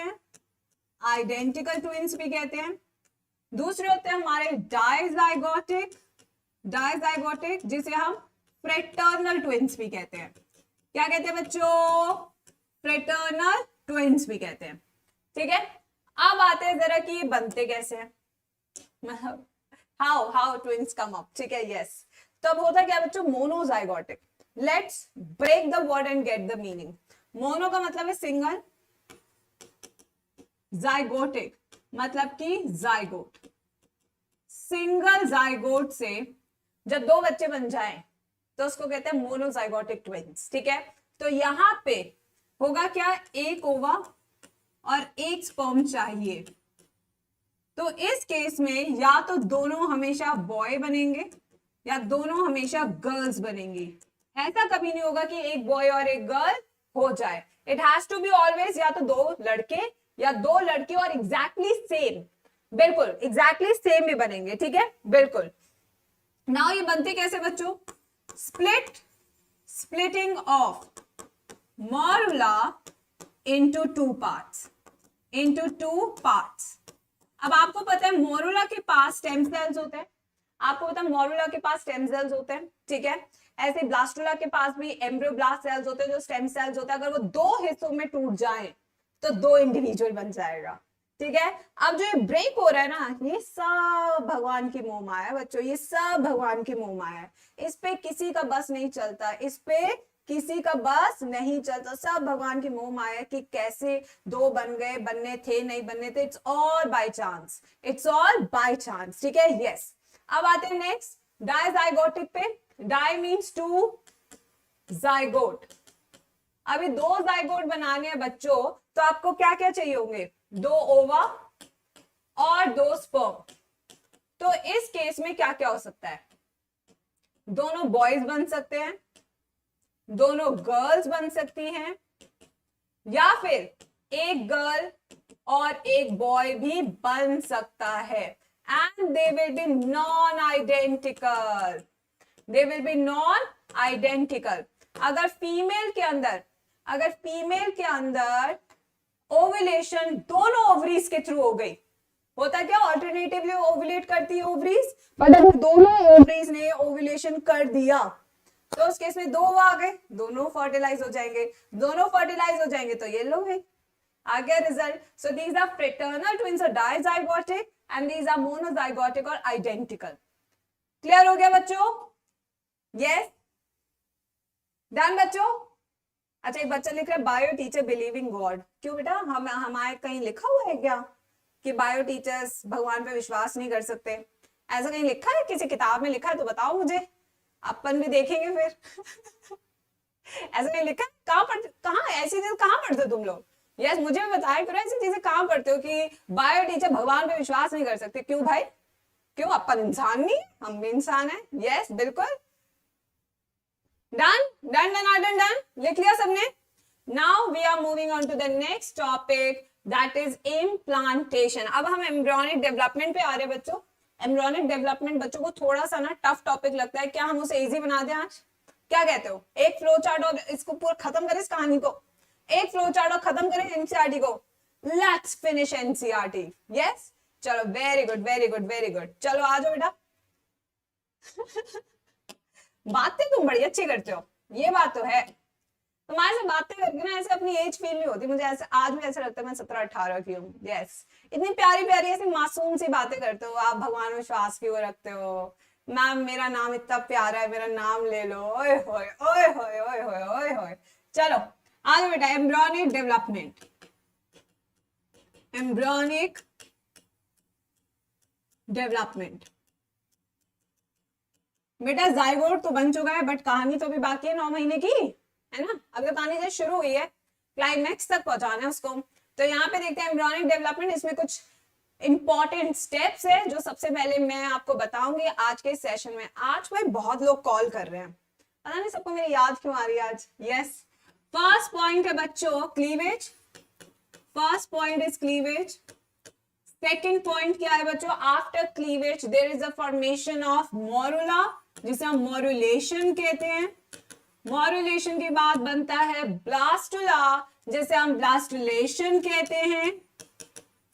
हैं, दूसरे होते हैं हमारे डाइजाइगोटिक जिसे हम फ्रेटर्नल ट्विन्स भी कहते हैं। क्या कहते हैं बच्चों? फ्रेटर्नल ट्विन्स भी कहते हैं। ठीक है, अब आते हैं जरा कि बनते कैसे हैं, मतलब हाउ ट्विन्स कम अप। ठीक है, यस। तो अब होता क्या बच्चों? Monozygotic. Let's break the word and get the meaning. Mono का मतलब है सिंगल, जाइगोटिक मतलब कि जाइगोट। सिंगल जाइगोट से जब दो बच्चे बन जाएं तो उसको कहते हैं मोनोजाइगोटिक ट्विन्स। ठीक है, तो यहां पे होगा क्या? एक ओवा और एक स्पर्म चाहिए। तो इस केस में या तो दोनों हमेशा बॉय बनेंगे या दोनों हमेशा गर्ल्स बनेंगी। ऐसा कभी नहीं होगा कि एक बॉय और एक गर्ल हो जाए। It has to be always या तो दो लड़के या दो लड़की और एग्जैक्टली सेम, बिल्कुल एग्जैक्टली सेम ही बनेंगे। ठीक है, बिल्कुल। नाउ ये बनते कैसे बच्चों? Splitting of morula into two parts। अब आपको पता है मोरुला के पास स्टेम सेल्स होते हैं, आपको पता है मोरुला के पास स्टेम सेल्स होते हैं। ठीक है, ऐसे ब्लास्टुला के पास भी एम्ब्रियोब्लास्ट सेल्स होते हैं जो स्टेम सेल्स होते हैं। अगर वो दो हिस्सों में टूट जाए तो दो इंडिविजुअल बन जाएगा। ठीक है, अब जो ये ब्रेक हो रहा है ना, ये सब भगवान की मोह माया है बच्चों, ये सब भगवान की मोह माया है। इस पे किसी का बस नहीं चलता, इस पे किसी का बस नहीं चलता, सब भगवान की मोह माया कि कैसे दो बन गए, बनने थे नहीं बनने थे। इट्स ऑल बाय चांस, ठीक है। यस, अब आते हैं नेक्स्ट डायजाइगोटिक पे। Di means two, zygote. अभी दो जाइगोट बनाने हैं बच्चों, तो आपको क्या क्या चाहिए होंगे? दो ओवा और दो स्पर्म। तो इस केस में क्या क्या हो सकता है? दोनों बॉयज बन सकते हैं, दोनों गर्ल्स बन सकती हैं, या फिर एक गर्ल और एक बॉय भी बन सकता है। And they will be non identical. अगर फीमेल के अंदर ओव्यूलेशन दोनों ओवरीज के थ्रू हो गई, होता क्या? ऑल्टरनेटिवली ओव्यूलेट करती है ओवरीज, पर अगर दोनों ओवरीज ने ओव्यूलेशन कर दिया तो उस केस में दो आ गए, दोनों फर्टिलाइज हो जाएंगे, तो ये लो है आ गया result. So these are fraternal twins और dizygotic and these are monozygotic और आइडेंटिकल। क्लियर हो गया बच्चों? यस, डन बच्चों? अच्छा, एक बच्चा लिख रहा है बायो टीचर बिलीविंग गॉड। क्यों बेटा, हम हमारे कहीं लिखा हुआ है क्या कि बायो टीचर्स भगवान पे विश्वास नहीं कर सकते? ऐसा कहीं लिखा है, किसी किताब में लिखा है तो बताओ मुझे, अपन भी देखेंगे फिर। ऐसा कहीं लिखा है? कहाँ ऐसी चीज कहाँ पढ़ते हो तुम लोग? यस, मुझे भी बताया करो ऐसी चीजें कहाँ पढ़ते हो कि बायो टीचर भगवान पे विश्वास नहीं कर सकते। क्यों भाई, क्यों? अपन इंसान नहीं, हम भी इंसान है। यस बिल्कुल। Done done done done done, लिख लिया सबने? Now we are moving on to the next topic, that is implantation. अब हम एम्ब्रियोनिक डेवलपमेंट पे आ रहे हैं बच्चों। एम्ब्रियोनिक डेवलपमेंट बच्चों को थोड़ा सा ना टफ टॉपिक लगता है, क्या हम उसे इजी बना दें आज? क्या कहते हो? एक फ्लो चार्ट और इसको पूरा खत्म करें, इस कहानी को एक फ्लो चार्ट और खत्म करें एनसीईआरटी को। Let's finish NCERT. यस, चलो very good very good very good. चलो आ जाओ बेटा। बातें तुम बड़ी अच्छी करते हो, ये बात तो है। तुम्हारे से बातें करके ना ऐसे अपनी एज फील नहीं होती मुझे, ऐसे आज भी ऐसा लगता है मैं 17-18 की हूँ। यस, इतनी प्यारी प्यारी ऐसी मासूम सी बातें करते हो आप। भगवान में विश्वास क्यों रखते हो? मैम मेरा नाम इतना प्यारा है, मेरा नाम ले लो। ओए होए ओए होए ओए होए ओए होए। चलो आगे बेटा, एम्ब्रियोनिक डेवलपमेंट। एम्ब्रियोनिक डेवलपमेंट बेटा, जाइगोट तो बन चुका है बट कहानी तो अभी बाकी है 9 महीने की, है ना? अभी तो कहानी जैसे शुरू हुई है, क्लाइमैक्स तक पहुंचाना है उसको। तो यहाँ पे देखते हैं एम्ब्रियोनिक डेवलपमेंट। इसमें कुछ इंपॉर्टेंट स्टेप्स है जो सबसे पहले मैं आपको बताऊंगी आज के सेशन में। आज भाई बहुत लोग कॉल कर रहे हैं, पता नहीं सबको मेरी याद क्यों आ रही है आज। यस, फर्स्ट पॉइंट है बच्चों cleavage. First point is cleavage. Second point क्या है बच्चों? After cleavage there is a formation of morula, जिसे हम मोरुलेशन कहते हैं। मोरुलेशन के बाद बनता है ब्लास्टुला, जिसे हम ब्लास्टुलेशन कहते हैं।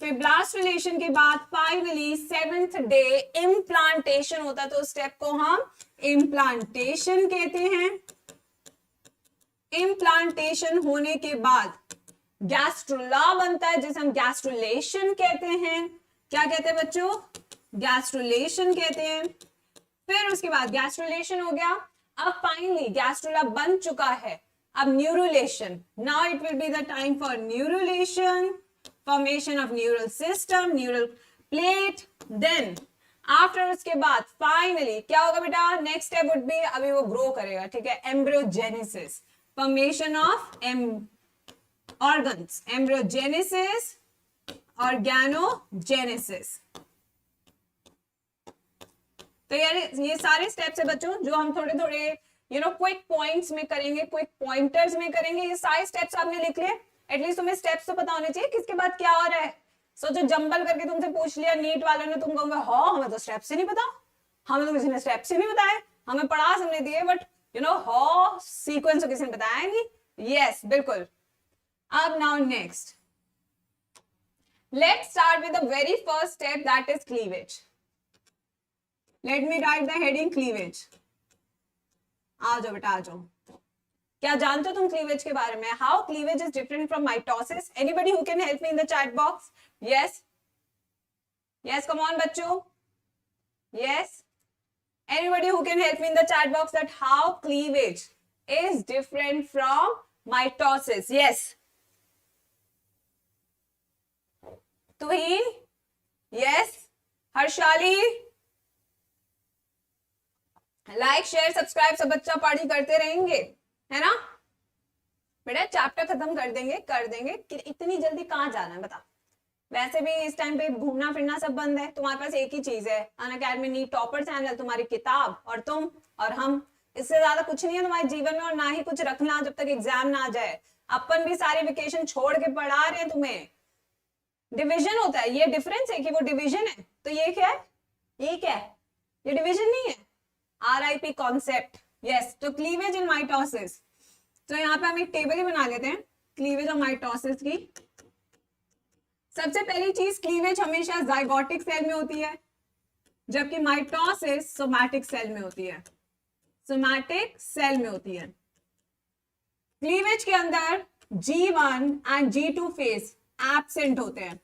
फिर ब्लास्टुलेशन के बाद फाइनली 7th डे इम्प्लांटेशन होता है, तो स्टेप को हम इम्प्लांटेशन कहते हैं। इम्प्लांटेशन होने के बाद गैस्ट्रुला बनता है, जिसे हम गैस्ट्रुलेशन कहते हैं। क्या कहते हैं बच्चों? गैस्ट्रुलेशन कहते हैं। फिर उसके बाद गैस्ट्रुलेशन हो गया, अब फाइनली गैस्ट्रुला बन चुका है, अब neurulation. Now it will be the time for neurulation, formation of neural system, neural plate. Then after उसके बाद फाइनली क्या होगा बेटा? नेक्स्ट स्टेप वुड बी, अभी वो ग्रो करेगा, ठीक है, embryogenesis, formation of organs, embryogenesis, organogenesis. तो ये सारे स्टेप्स है बच्चों जो हम थोड़े थोड़े क्विक पॉइंट्स में करेंगे, क्विक पॉइंटर्स में करेंगे। ये सारे स्टेप्स आपने लिख लिए, एटलीस्ट तुम्हें स्टेप्स तो पता होने चाहिए किसके बाद क्या हो रहा है। सोचो जंबल करके तुमसे पूछ लिया नीट वालों ने, तुम कहोगे हाँ हमें तो स्टेप्स ही नहीं पता, हमें तो किसी ने स्टेप्स ही नहीं बताए, हमें पढ़ा सबने दिए बट हाँ सीक्वेंस तो किसी ने बताया नहीं। यस बिल्कुल। अब now next, let's start with the very first step, that is cleavage. Let me write the heading cleavage. आ जाओ बेटा आ जाओ। क्या जानते हो तुम क्लीवेज के बारे में? How cleavage is different from mitosis? Anybody who can help me in the chat box? Yes. Yes, come on बच्चों। Yes. Anybody who can help me in the chat box that how cleavage is different from mitosis? Yes. Tuhin? Yes. Harshali? Like share subscribe सब बच्चा पढ़ी करते रहेंगे, है ना बेटा? चैप्टर खत्म कर देंगे कि इतनी जल्दी कहाँ जाना है बता? वैसे भी इस टाइम पे घूमना फिरना सब बंद है, तुम्हारे पास एक ही चीज है, अनअकैडमी नीट टॉपर चैनल, तुम्हारी किताब और तुम और हम। इससे ज्यादा कुछ नहीं है तुम्हारे जीवन में, और ना ही कुछ रखना जब तक एग्जाम ना आ जाए। अपन भी सारे वेकेशन छोड़ के पढ़ा रहे हैं तुम्हें। डिविजन होता है, ये डिफरेंस है कि वो डिविजन है, तो ये क्या है? ये क्या है? ये डिविजन नहीं है, RIP कॉन्सेप्ट। यस, तो क्लीवेज इन माइटोसिस, तो यहाँ पे हम एक टेबल ही बना लेते हैं क्लीवेज और माइटोसिस की। सबसे पहली चीज, क्लीवेज हमेशा जाइगोटिक सेल में होती है, जबकि माइटोसिस सोमैटिक सेल में होती है। सोमैटिक सेल में होती है। क्लीवेज के अंदर G1 and G2 phase absent होते हैं।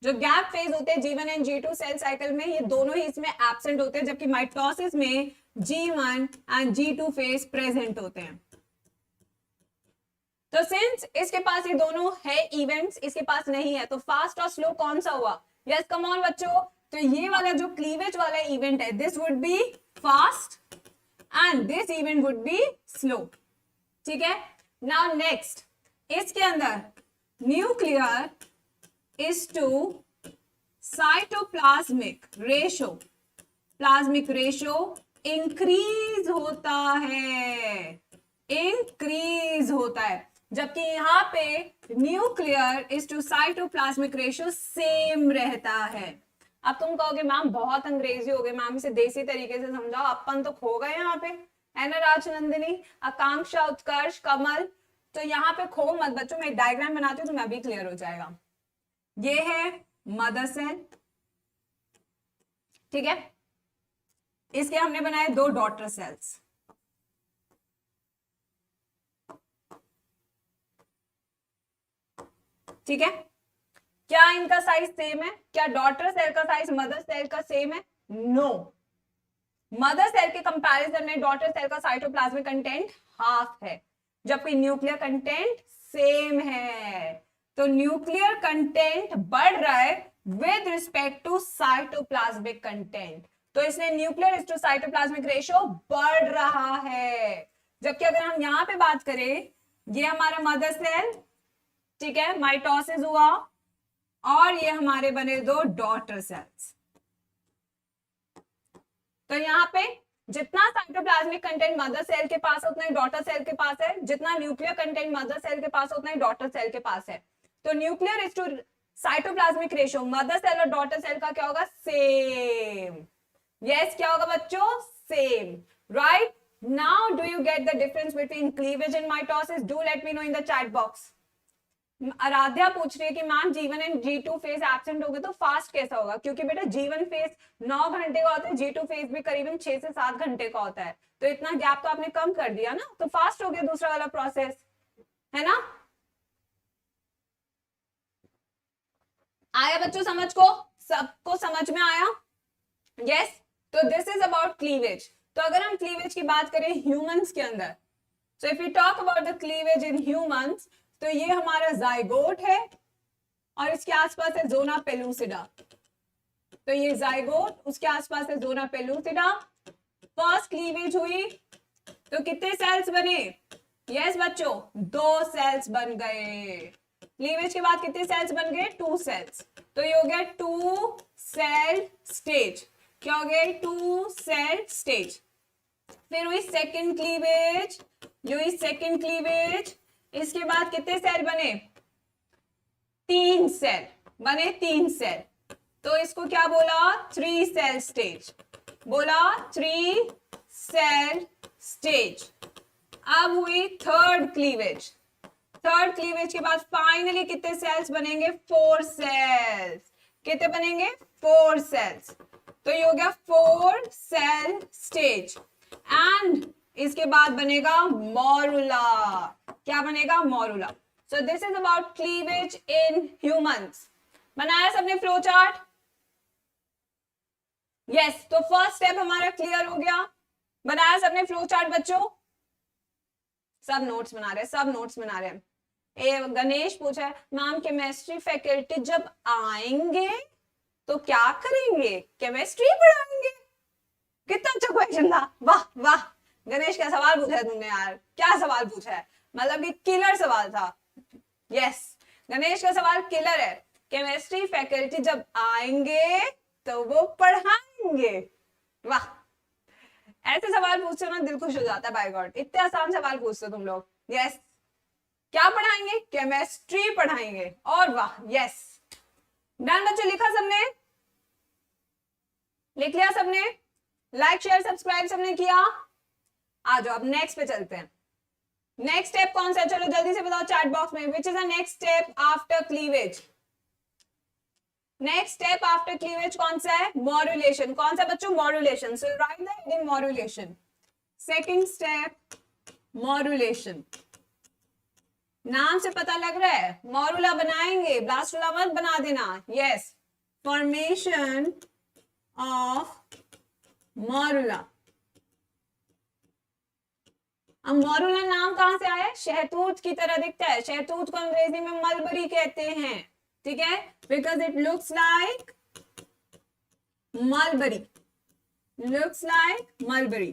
जो गैप फेज होते हैं G1 and G2 cell cycle में, ये दोनों ही इसमें एब्सेंट होते हैं, जबकि माइटोसिस में G1 and G2 phase present होते हैं। तो सिंस इसके पास ये दोनों है इवेंट्स, इसके पास नहीं है, तो फास्ट और स्लो कौन सा हुआ? यस कम ऑन बच्चों, तो ये वाला जो क्लीवेज वाला इवेंट है, this would be fast and this event would be slow. ठीक है, नाउ नेक्स्ट, इसके अंदर nuclear is to cytoplasmic ratio, plasmic ratio increase होता है, इंक्रीज होता है, जबकि यहाँ पे nuclear is to cytoplasmic ratio same रहता है। अब तुम कहोगे मैम बहुत अंग्रेजी हो गए, मैम इसे देसी तरीके से समझाओ, अपन तो खो गए यहाँ पे, है ना राजनंदिनी, आकांक्षा, उत्कर्ष, कमल, तो यहाँ पे खो मत बच्चों, मैं डायग्राम बनाती हूँ तो मैं अभी क्लियर हो जाएगा। ये है मदर सेल, ठीक है, इसके हमने बनाए 2 डॉटर सेल्स, ठीक है, क्या इनका साइज सेम है? क्या डॉटर सेल का साइज मदर सेल का सेम है? नो, मदर सेल के कंपैरिजन में डॉटर सेल का साइटोप्लाज्मिक कंटेंट हाफ है, जबकि न्यूक्लियर कंटेंट सेम है। तो न्यूक्लियर कंटेंट बढ़ रहा है with respect to cytoplasmic content, तो इसलिए nuclear is to cytoplasmic ratio बढ़ रहा है। जबकि अगर हम यहां पे बात करें, ये हमारा मदर सेल, ठीक है, माइटोसिस हुआ, और ये हमारे बने 2 डॉटर सेल्स। तो यहाँ पे जितना साइटोप्लाज्मिक कंटेंट मदर सेल के पास है उतना ही डॉटर सेल के पास है, जितना न्यूक्लियर कंटेंट मदर सेल के पास है उतना ही डॉटर सेल के पास है। तो nuclear is to cytoplasmic ratio mother cell और डॉटर सेल का क्या होगा? सेम। यस, क्या होगा बच्चों? Same, right. Now do you get the difference between cleavage and mitosis? Do let me know in the chat box. Aaradhya पूछ रही है कि ma'am G1 and G2 phase absent हो गए तो फास्ट कैसा होगा? क्योंकि बेटा G1 फेज 9 घंटे का होता है, G2 फेज भी करीबन 6 से 7 घंटे का होता है, तो इतना गैप तो आपने कम कर दिया ना, तो फास्ट हो गया दूसरा वाला प्रोसेस, है ना? आया बच्चों समझ को? सबको समझ में आया? यस। तो दिस इज अबाउट क्लीवेज। तो अगर हम क्लीवेज की बात करें ह्यूमंस के अंदर, so if you talk about the cleavage in humans, तो ये हमारा जाइगोट है और इसके आसपास है जोना पेलूसिडा, तो ये जाइगोट, उसके आसपास है जोना पेलूसिडा। फर्स्ट क्लीवेज हुई तो कितने सेल्स बने? यस बच्चों, 2 सेल्स बन गए। क्लीवेज के बाद कितने सेल्स बन गए? 2 सेल्स, तो ये हो गया 2 सेल स्टेज। क्या हो गया? 2 सेल स्टेज। फिर हुई सेकंड क्लीवेज, ये हुई सेकंड क्लीवेज, इसके बाद कितने सेल बने? 3 सेल बने, 3 सेल, तो इसको क्या बोला? 3 सेल स्टेज, बोला 3 सेल स्टेज। अब हुई थर्ड क्लीवेज, थर्ड क्लीवेज के बाद फाइनली कितने सेल्स बनेंगे? 4 सेल्स। कितने बनेंगे? 4 सेल्स, तो ये हो गया 4 सेल स्टेज। एंड इसके बाद बनेगा मोरुला। क्या बनेगा? Morula. So this is about cleavage in humans. बनाया सबने फ्लो चार्ट? यस, तो फर्स्ट स्टेप हमारा क्लियर हो गया। बनाया सबने फ्लो चार्ट बच्चों? सब नोट्स बना रहे हैं, सब नोट्स बना रहे हैं। गणेश पूछा है मैम केमिस्ट्री फैकल्टी जब आएंगे तो क्या करेंगे? केमिस्ट्री पढ़ाएंगे। कितना अच्छा क्वेश्चन था, वाह वाह गणेश, क्या सवाल पूछा है तुमने यार, क्या सवाल पूछा है, मतलब कि किलर सवाल था। यस, गणेश का सवाल किलर है। केमिस्ट्री फैकल्टी जब आएंगे तो वो पढ़ाएंगे। वाह, ऐसे सवाल पूछते हो ना दिल खुश हो जाता है, बाय गॉड इतने आसान सवाल पूछते हो तुम लोग। यस, क्या पढ़ाएंगे? केमिस्ट्री पढ़ाएंगे, और वाह, यस डन बच्चों, लिखा सबने? लिख लिया सबने? लाइक शेयर सब्सक्राइब सबने किया? आ जाओ अब नेक्स्ट पे चलते हैं। नेक्स्ट स्टेप कौन सा है? चलो जल्दी से बताओ चैट बॉक्स में, which is the next step after cleavage? Next step after cleavage कौन सा है? मॉड्यूलेशन। कौन सा बच्चों? Modulation. So right the heading modulation. Second step modulation. नाम से पता लग रहा है, मॉरुला बनाएंगे, ब्लास्टुला मत बना देना। Yes, formation of morula. अब मॉरुला नाम कहां से आया? शहतूत की तरह दिखता है, शहतूत को अंग्रेजी में मलबरी कहते हैं, ठीक है, because it looks like mulberry, looks like mulberry,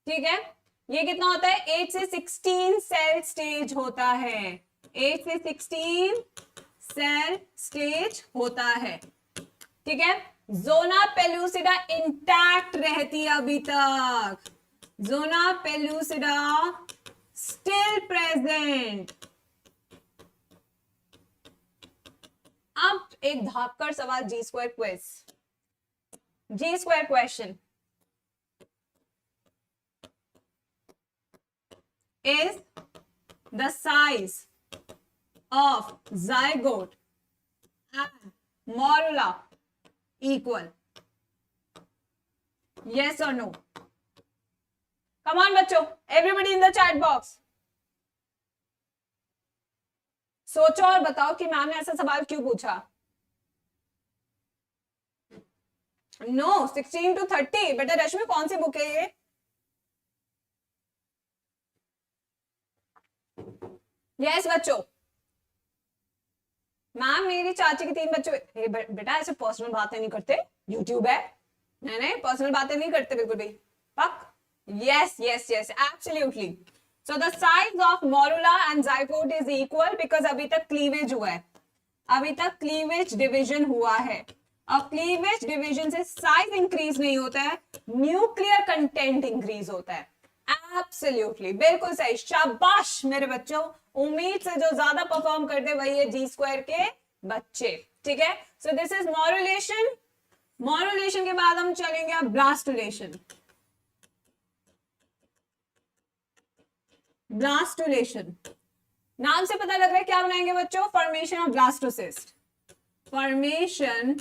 ठीक है। ये कितना होता है? 8 से 16 सेल स्टेज होता है, 8 से 16 सेल स्टेज होता है, ठीक है। जोना पेलुसिडा इंटैक्ट रहती है अभी तक, जोना पेलुसिडा स्टिल प्रेजेंट। अब एक धाकड़ सवाल, G square quiz, G square question is the size of zygote and morula equal? Yes or no? Come on बच्चों, everybody in the chat box. सोचो और बताओ कि मैम ने ऐसा सवाल क्यों पूछा। No, 16 to 30। बेटा रश्मि कौन सी बुक है ये? यस बच्चों, मैम मेरी चाची के 3 बच्चे। बेटा ऐसे पर्सनल बातें नहीं करते, यूट्यूब है। नहीं नहीं, पर्सनल बातें नहीं करते बिल्कुल भी, पक। Yes yes yes, absolutely. So the size of morula and zygote is equal because अभी तक क्लीवेज हुआ है, अभी तक क्लीवेज डिवीजन हुआ है। अब क्लीवेज डिवीजन से साइज इंक्रीज नहीं होता है, न्यूक्लियर कंटेंट इंक्रीज होता है। एब्सोल्युटली, बिल्कुल सही, शाबाश मेरे बच्चों। उम्मीद से जो ज्यादा परफॉर्म करते वही है जी स्क्वायर के बच्चे, ठीक है। So this is मॉरुलेशन। मॉरुलेशन के बाद हम चलेंगे अब ब्लास्टुलेशन। ब्लास्टुलेशन नाम से पता लग रहा है क्या बनाएंगे बच्चों? Formation of blastocyst, formation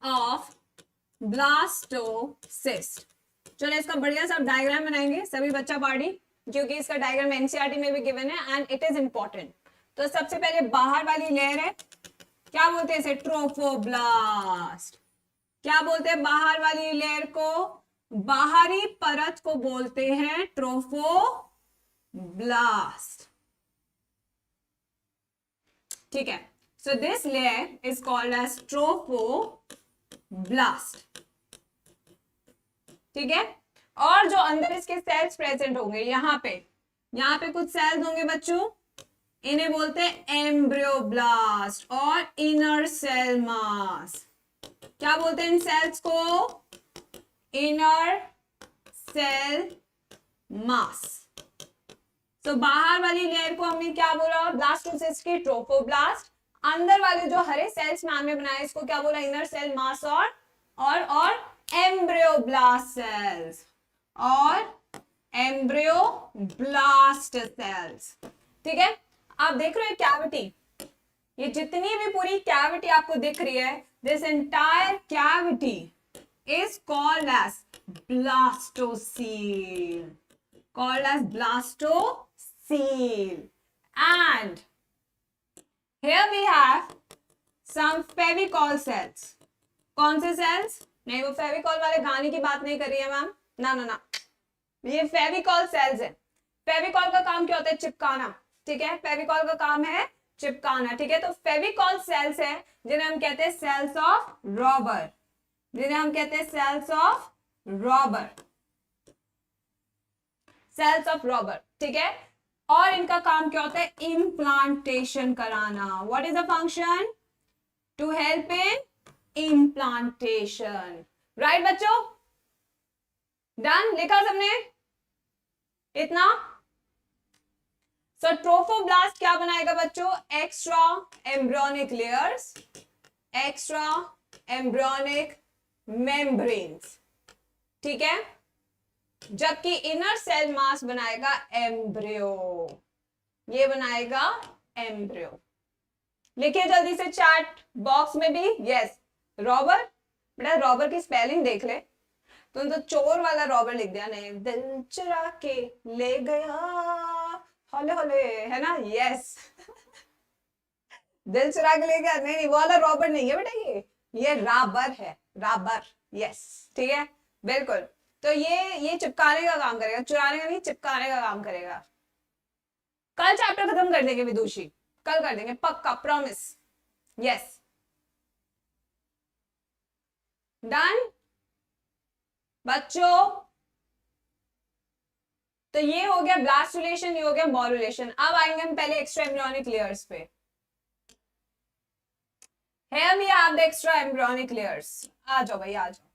of blastocyst. चलो इसका बढ़िया सा डायग्राम बनाएंगे सभी बच्चा पार्टी, क्योंकि इसका डायग्राम एनसीईआरटी में भी गिवन है एंड इट इज इंपॉर्टेंट। तो सबसे पहले बाहर वाली लेयर है, क्या बोलते हैं इसे? ट्रोफोब्लास्ट। क्या बोलते हैं बाहर वाली लेयर को? बाहरी परत को बोलते हैं ट्रोफोब्लास्ट, ठीक है। So this layer is called as trophoblast, ठीक है। और जो अंदर इसके सेल्स प्रेजेंट होंगे, यहाँ पे कुछ सेल्स होंगे बच्चों, इन्हें बोलते हैं एम्ब्रियोब्लास्ट और इनर सेल मास। क्या बोलते हैं इन सेल्स को? Inner cell mass. तो बाहर वाली लेयर को हमने क्या बोला? ब्लास्टोसिस्ट की ट्रोफोब्लास्ट। अंदर वाले जो हरे सेल्स मैम ने बनाए इसको क्या बोला? इनर सेल मास और एम्ब्रियोब्लास्ट सेल्स और एम्ब्रियोब्लास्ट सेल्स, ठीक है। आप देख रहे हैं कैविटी, ये जितनी भी पूरी कैविटी आपको दिख रही है, this entire cavity is called as blastocele, called as blastocele, and here we have some Fevicol cells। कौन से सेल्स? नहीं, वो फेविकॉल वाले गाने की बात नहीं कर रही है मैम, ना ना ना, ये फेविकॉल सेल्स है। फेविकॉल का काम क्या होता है? चिपकाना, ठीक है। फेविकॉल का काम है चिपकाना, ठीक है। तो फेविकॉल सेल्स है जिन्हें हम कहते हैं सेल्स ऑफ रॉबर, जिन्हें हम कहते हैं cells of Rauber, cells of Rauber, ठीक है। और इनका काम क्या होता है? इम्प्लांटेशन कराना। What is the function? To help in implantation, right बच्चों? डन, लिखा सबने इतना? सो ट्रोफोब्लास्ट क्या बनाएगा बच्चों? Extra embryonic layers, extra embryonic membranes, ठीक है। जबकि इनर सेल मास बनाएगा एम्ब्रियो, ये बनाएगा एम्ब्रियो। लिखिए जल्दी से चैट बॉक्स में भी। यस, रॉबर, बेटा रॉबर की स्पेलिंग देख ले, तुम तो चोर वाला रॉबर लिख दिया। नहीं, दिल चुरा के ले गया होले होले, है ना? यस। दिल चुरा के लेके, नहीं नहीं, वो वाला रॉबर्ट नहीं है बेटा, ये राबर है, राबर। यस, ठीक है, बिल्कुल। तो ये चिपकाने का काम करेगा, चुराने का नहीं, चिपकाने का काम करेगा। कल चैप्टर खत्म कर देंगे विदुषी, कल कर देंगे पक्का, प्रॉमिस। यस, डन बच्चों। तो ये हो गया ब्लास्टुलेशन, ये हो गया मॉड्यूलेशन। अब आएंगे हम पहले एक्स्ट्रा एम्ब्रियोनिक लेयर्स पे। Here we have the extra embryonic layers. आ जाओ भाई, आ जाओ।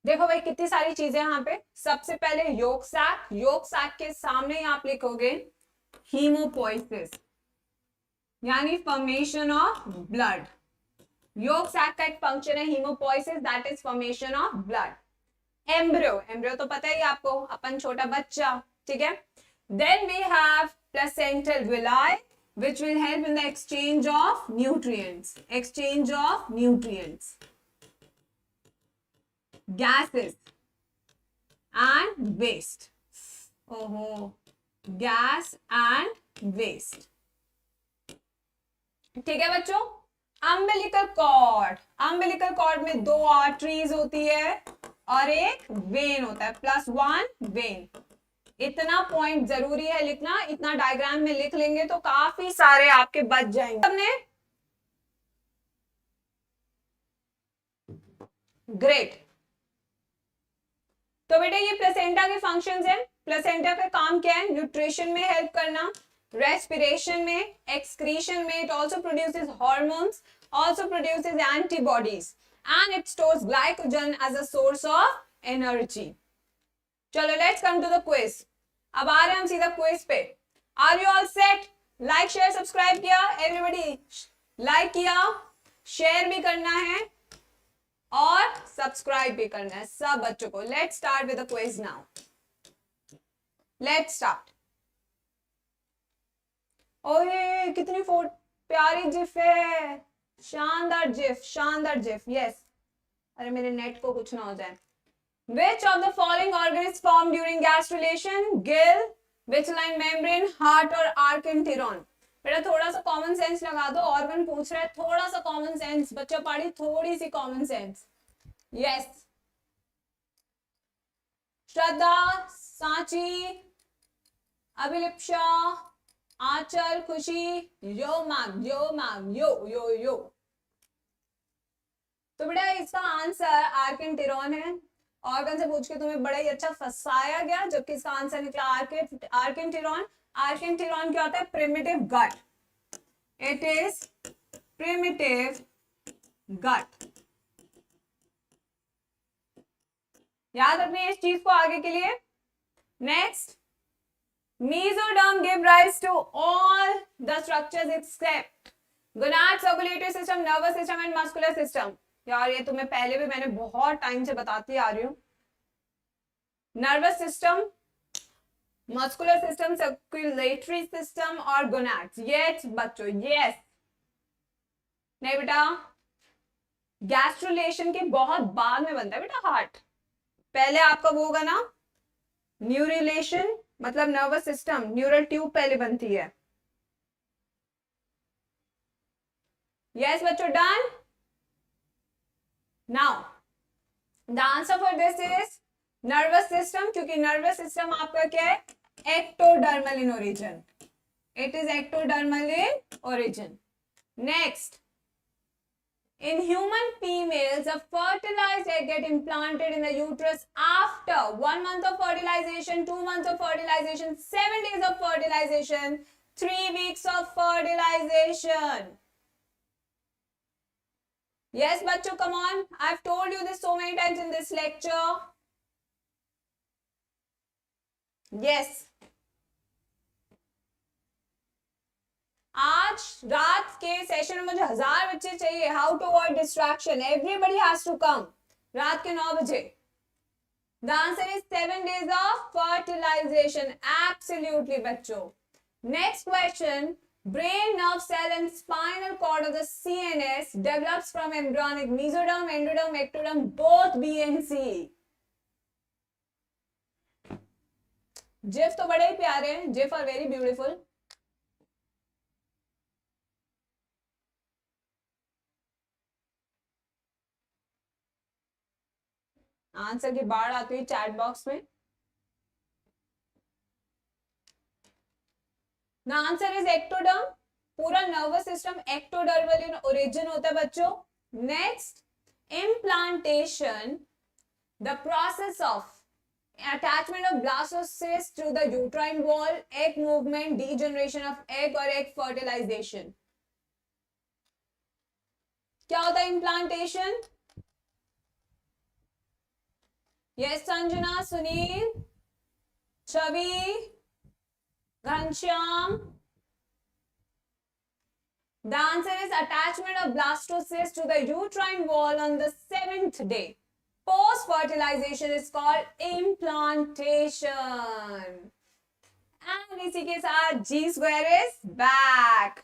देखो भाई कितनी सारी चीजें यहाँ पे। सबसे पहले yolk sac, yolk sac के सामने आप लिखोगे हीमोपोइसिस, यानी formation of blood. yolk sac का एक फंक्शन है haemopoiesis, that is formation of blood. Embryo, embryo तो पता ही आपको, अपन छोटा बच्चा, ठीक है। Then we have placental villi, which will help in the exchange of nutrients, exchange of nutrients, gases and waste. Oh, gas and waste. ठीक है बच्चों। अम्बिलिकल कॉर्ड, अम्बिलिकल कॉर्ड में 2 आर्टरीज होती है और एक वेन होता है, +1 वेन। इतना पॉइंट जरूरी है लिखना, इतना डायग्राम में लिख लेंगे तो काफी सारे आपके बच जाएंगे। हमने ग्रेट। तो बेटा ये प्लेसेंटा के फंक्शंस हैं। प्लेसेंटा का काम क्या है? न्यूट्रिशन में हेल्प करना, रेस्पिरेशन में, एक्सक्रीशन में। It also produces hormones, also produces antibodies and it stores glycogen as a source of energy. चलो let's come to the quiz. अब आ रहे हैं हम सीधा क्विज पे। Are you all set? Like share subscribe किया एवरीबॉडी? लाइक किया, शेयर भी करना है और सब्सक्राइब भी करना है सब बच्चों को। Let's start with the quiz now. Let's start. ओए कितनी प्यारी जिफ है, शानदार जिफ, शानदार जिफ। यस, अरे मेरे नेट को कुछ ना हो जाए। Which of the following organ is formed during gas relation? Gill, Vitreline membrane, heart और archenteron? बेटा थोड़ा सा कॉमन सेंस लगा दो, ऑर्गन पूछ रहा है, थोड़ा सा कॉमन सेंस बच्चा पाड़ी, थोड़ी सी कॉमन सेंस। यस, श्रद्धा, सांची, अभिलिप्सा, आंचल, खुशी, यो मैम, यो मैम, यो यो यो। तो बेटा इसका आंसर आर्केंटेरॉन है। ऑर्गन से पूछ के तुम्हें बड़ा ही अच्छा फंसाया गया, जबकि इसका आंसर निकला आर्केंटेरॉन। आर्केंटेरॉन क्या होता है? Primitive gut. It is primitive gut. याद रखनी है इस चीज को आगे के लिए। Next, mesoderm give rise to all the structures except gonad, circulatory system, nervous system and muscular system. यार ये तुम्हें पहले भी मैंने बहुत टाइम से बताती आ रही हूँ। Nervous system, muscular system, circulatory system और गोनाड्स। यस बच्चों, यस। नहीं बेटा, गैस्ट्रुलेशन के बहुत बाद में बनता है बेटा हार्ट। पहले आपका वो होगा ना न्यूरिलेशन, मतलब नर्वस सिस्टम, न्यूरल ट्यूब पहले बनती है। यस बच्चों, done. Now the answer for this is nervous system, क्योंकि नर्वस सिस्टम आपका क्या है? Ectodermal in origin. It is ectodermal in origin. Next, in human females, a fertilized egg get implanted in the uterus after 1 month of fertilization, 2 months of fertilization, 7 days of fertilization, 3 weeks of fertilization. Yes, bachcho, come on. I've told you this so many times in this lecture. Yes. आज रात के सेशन में मुझे 1000 बच्चे चाहिए। How to avoid distraction, everybody has to come रात के 9 बजे। The answer is 7 days of fertilization. Absolutely बच्चों। Next question, brain, nerve cell and spinal cord of the CNS develops from embryonic mesoderm, endoderm, ectoderm, both B and C. GIF तो बड़े ही प्यारे हैं, GIF are very beautiful. Answer की बाढ़ आती हुई चैट बॉक्स में। The answer is ectoderm. पूरा nervous system ectodermal in origin होता है बच्चों। Next, implantation, the process of attachment of blastocyst to the uterine wall, egg movement, degeneration of egg और egg fertilization। क्या होता है implantation? Yes Sanjana, Sunil, Chhavi, Ghanshyam. The answer is attachment of blastocyst to the uterine wall on the 7th day. Post fertilization is called implantation. And इसी के साथ G square is back.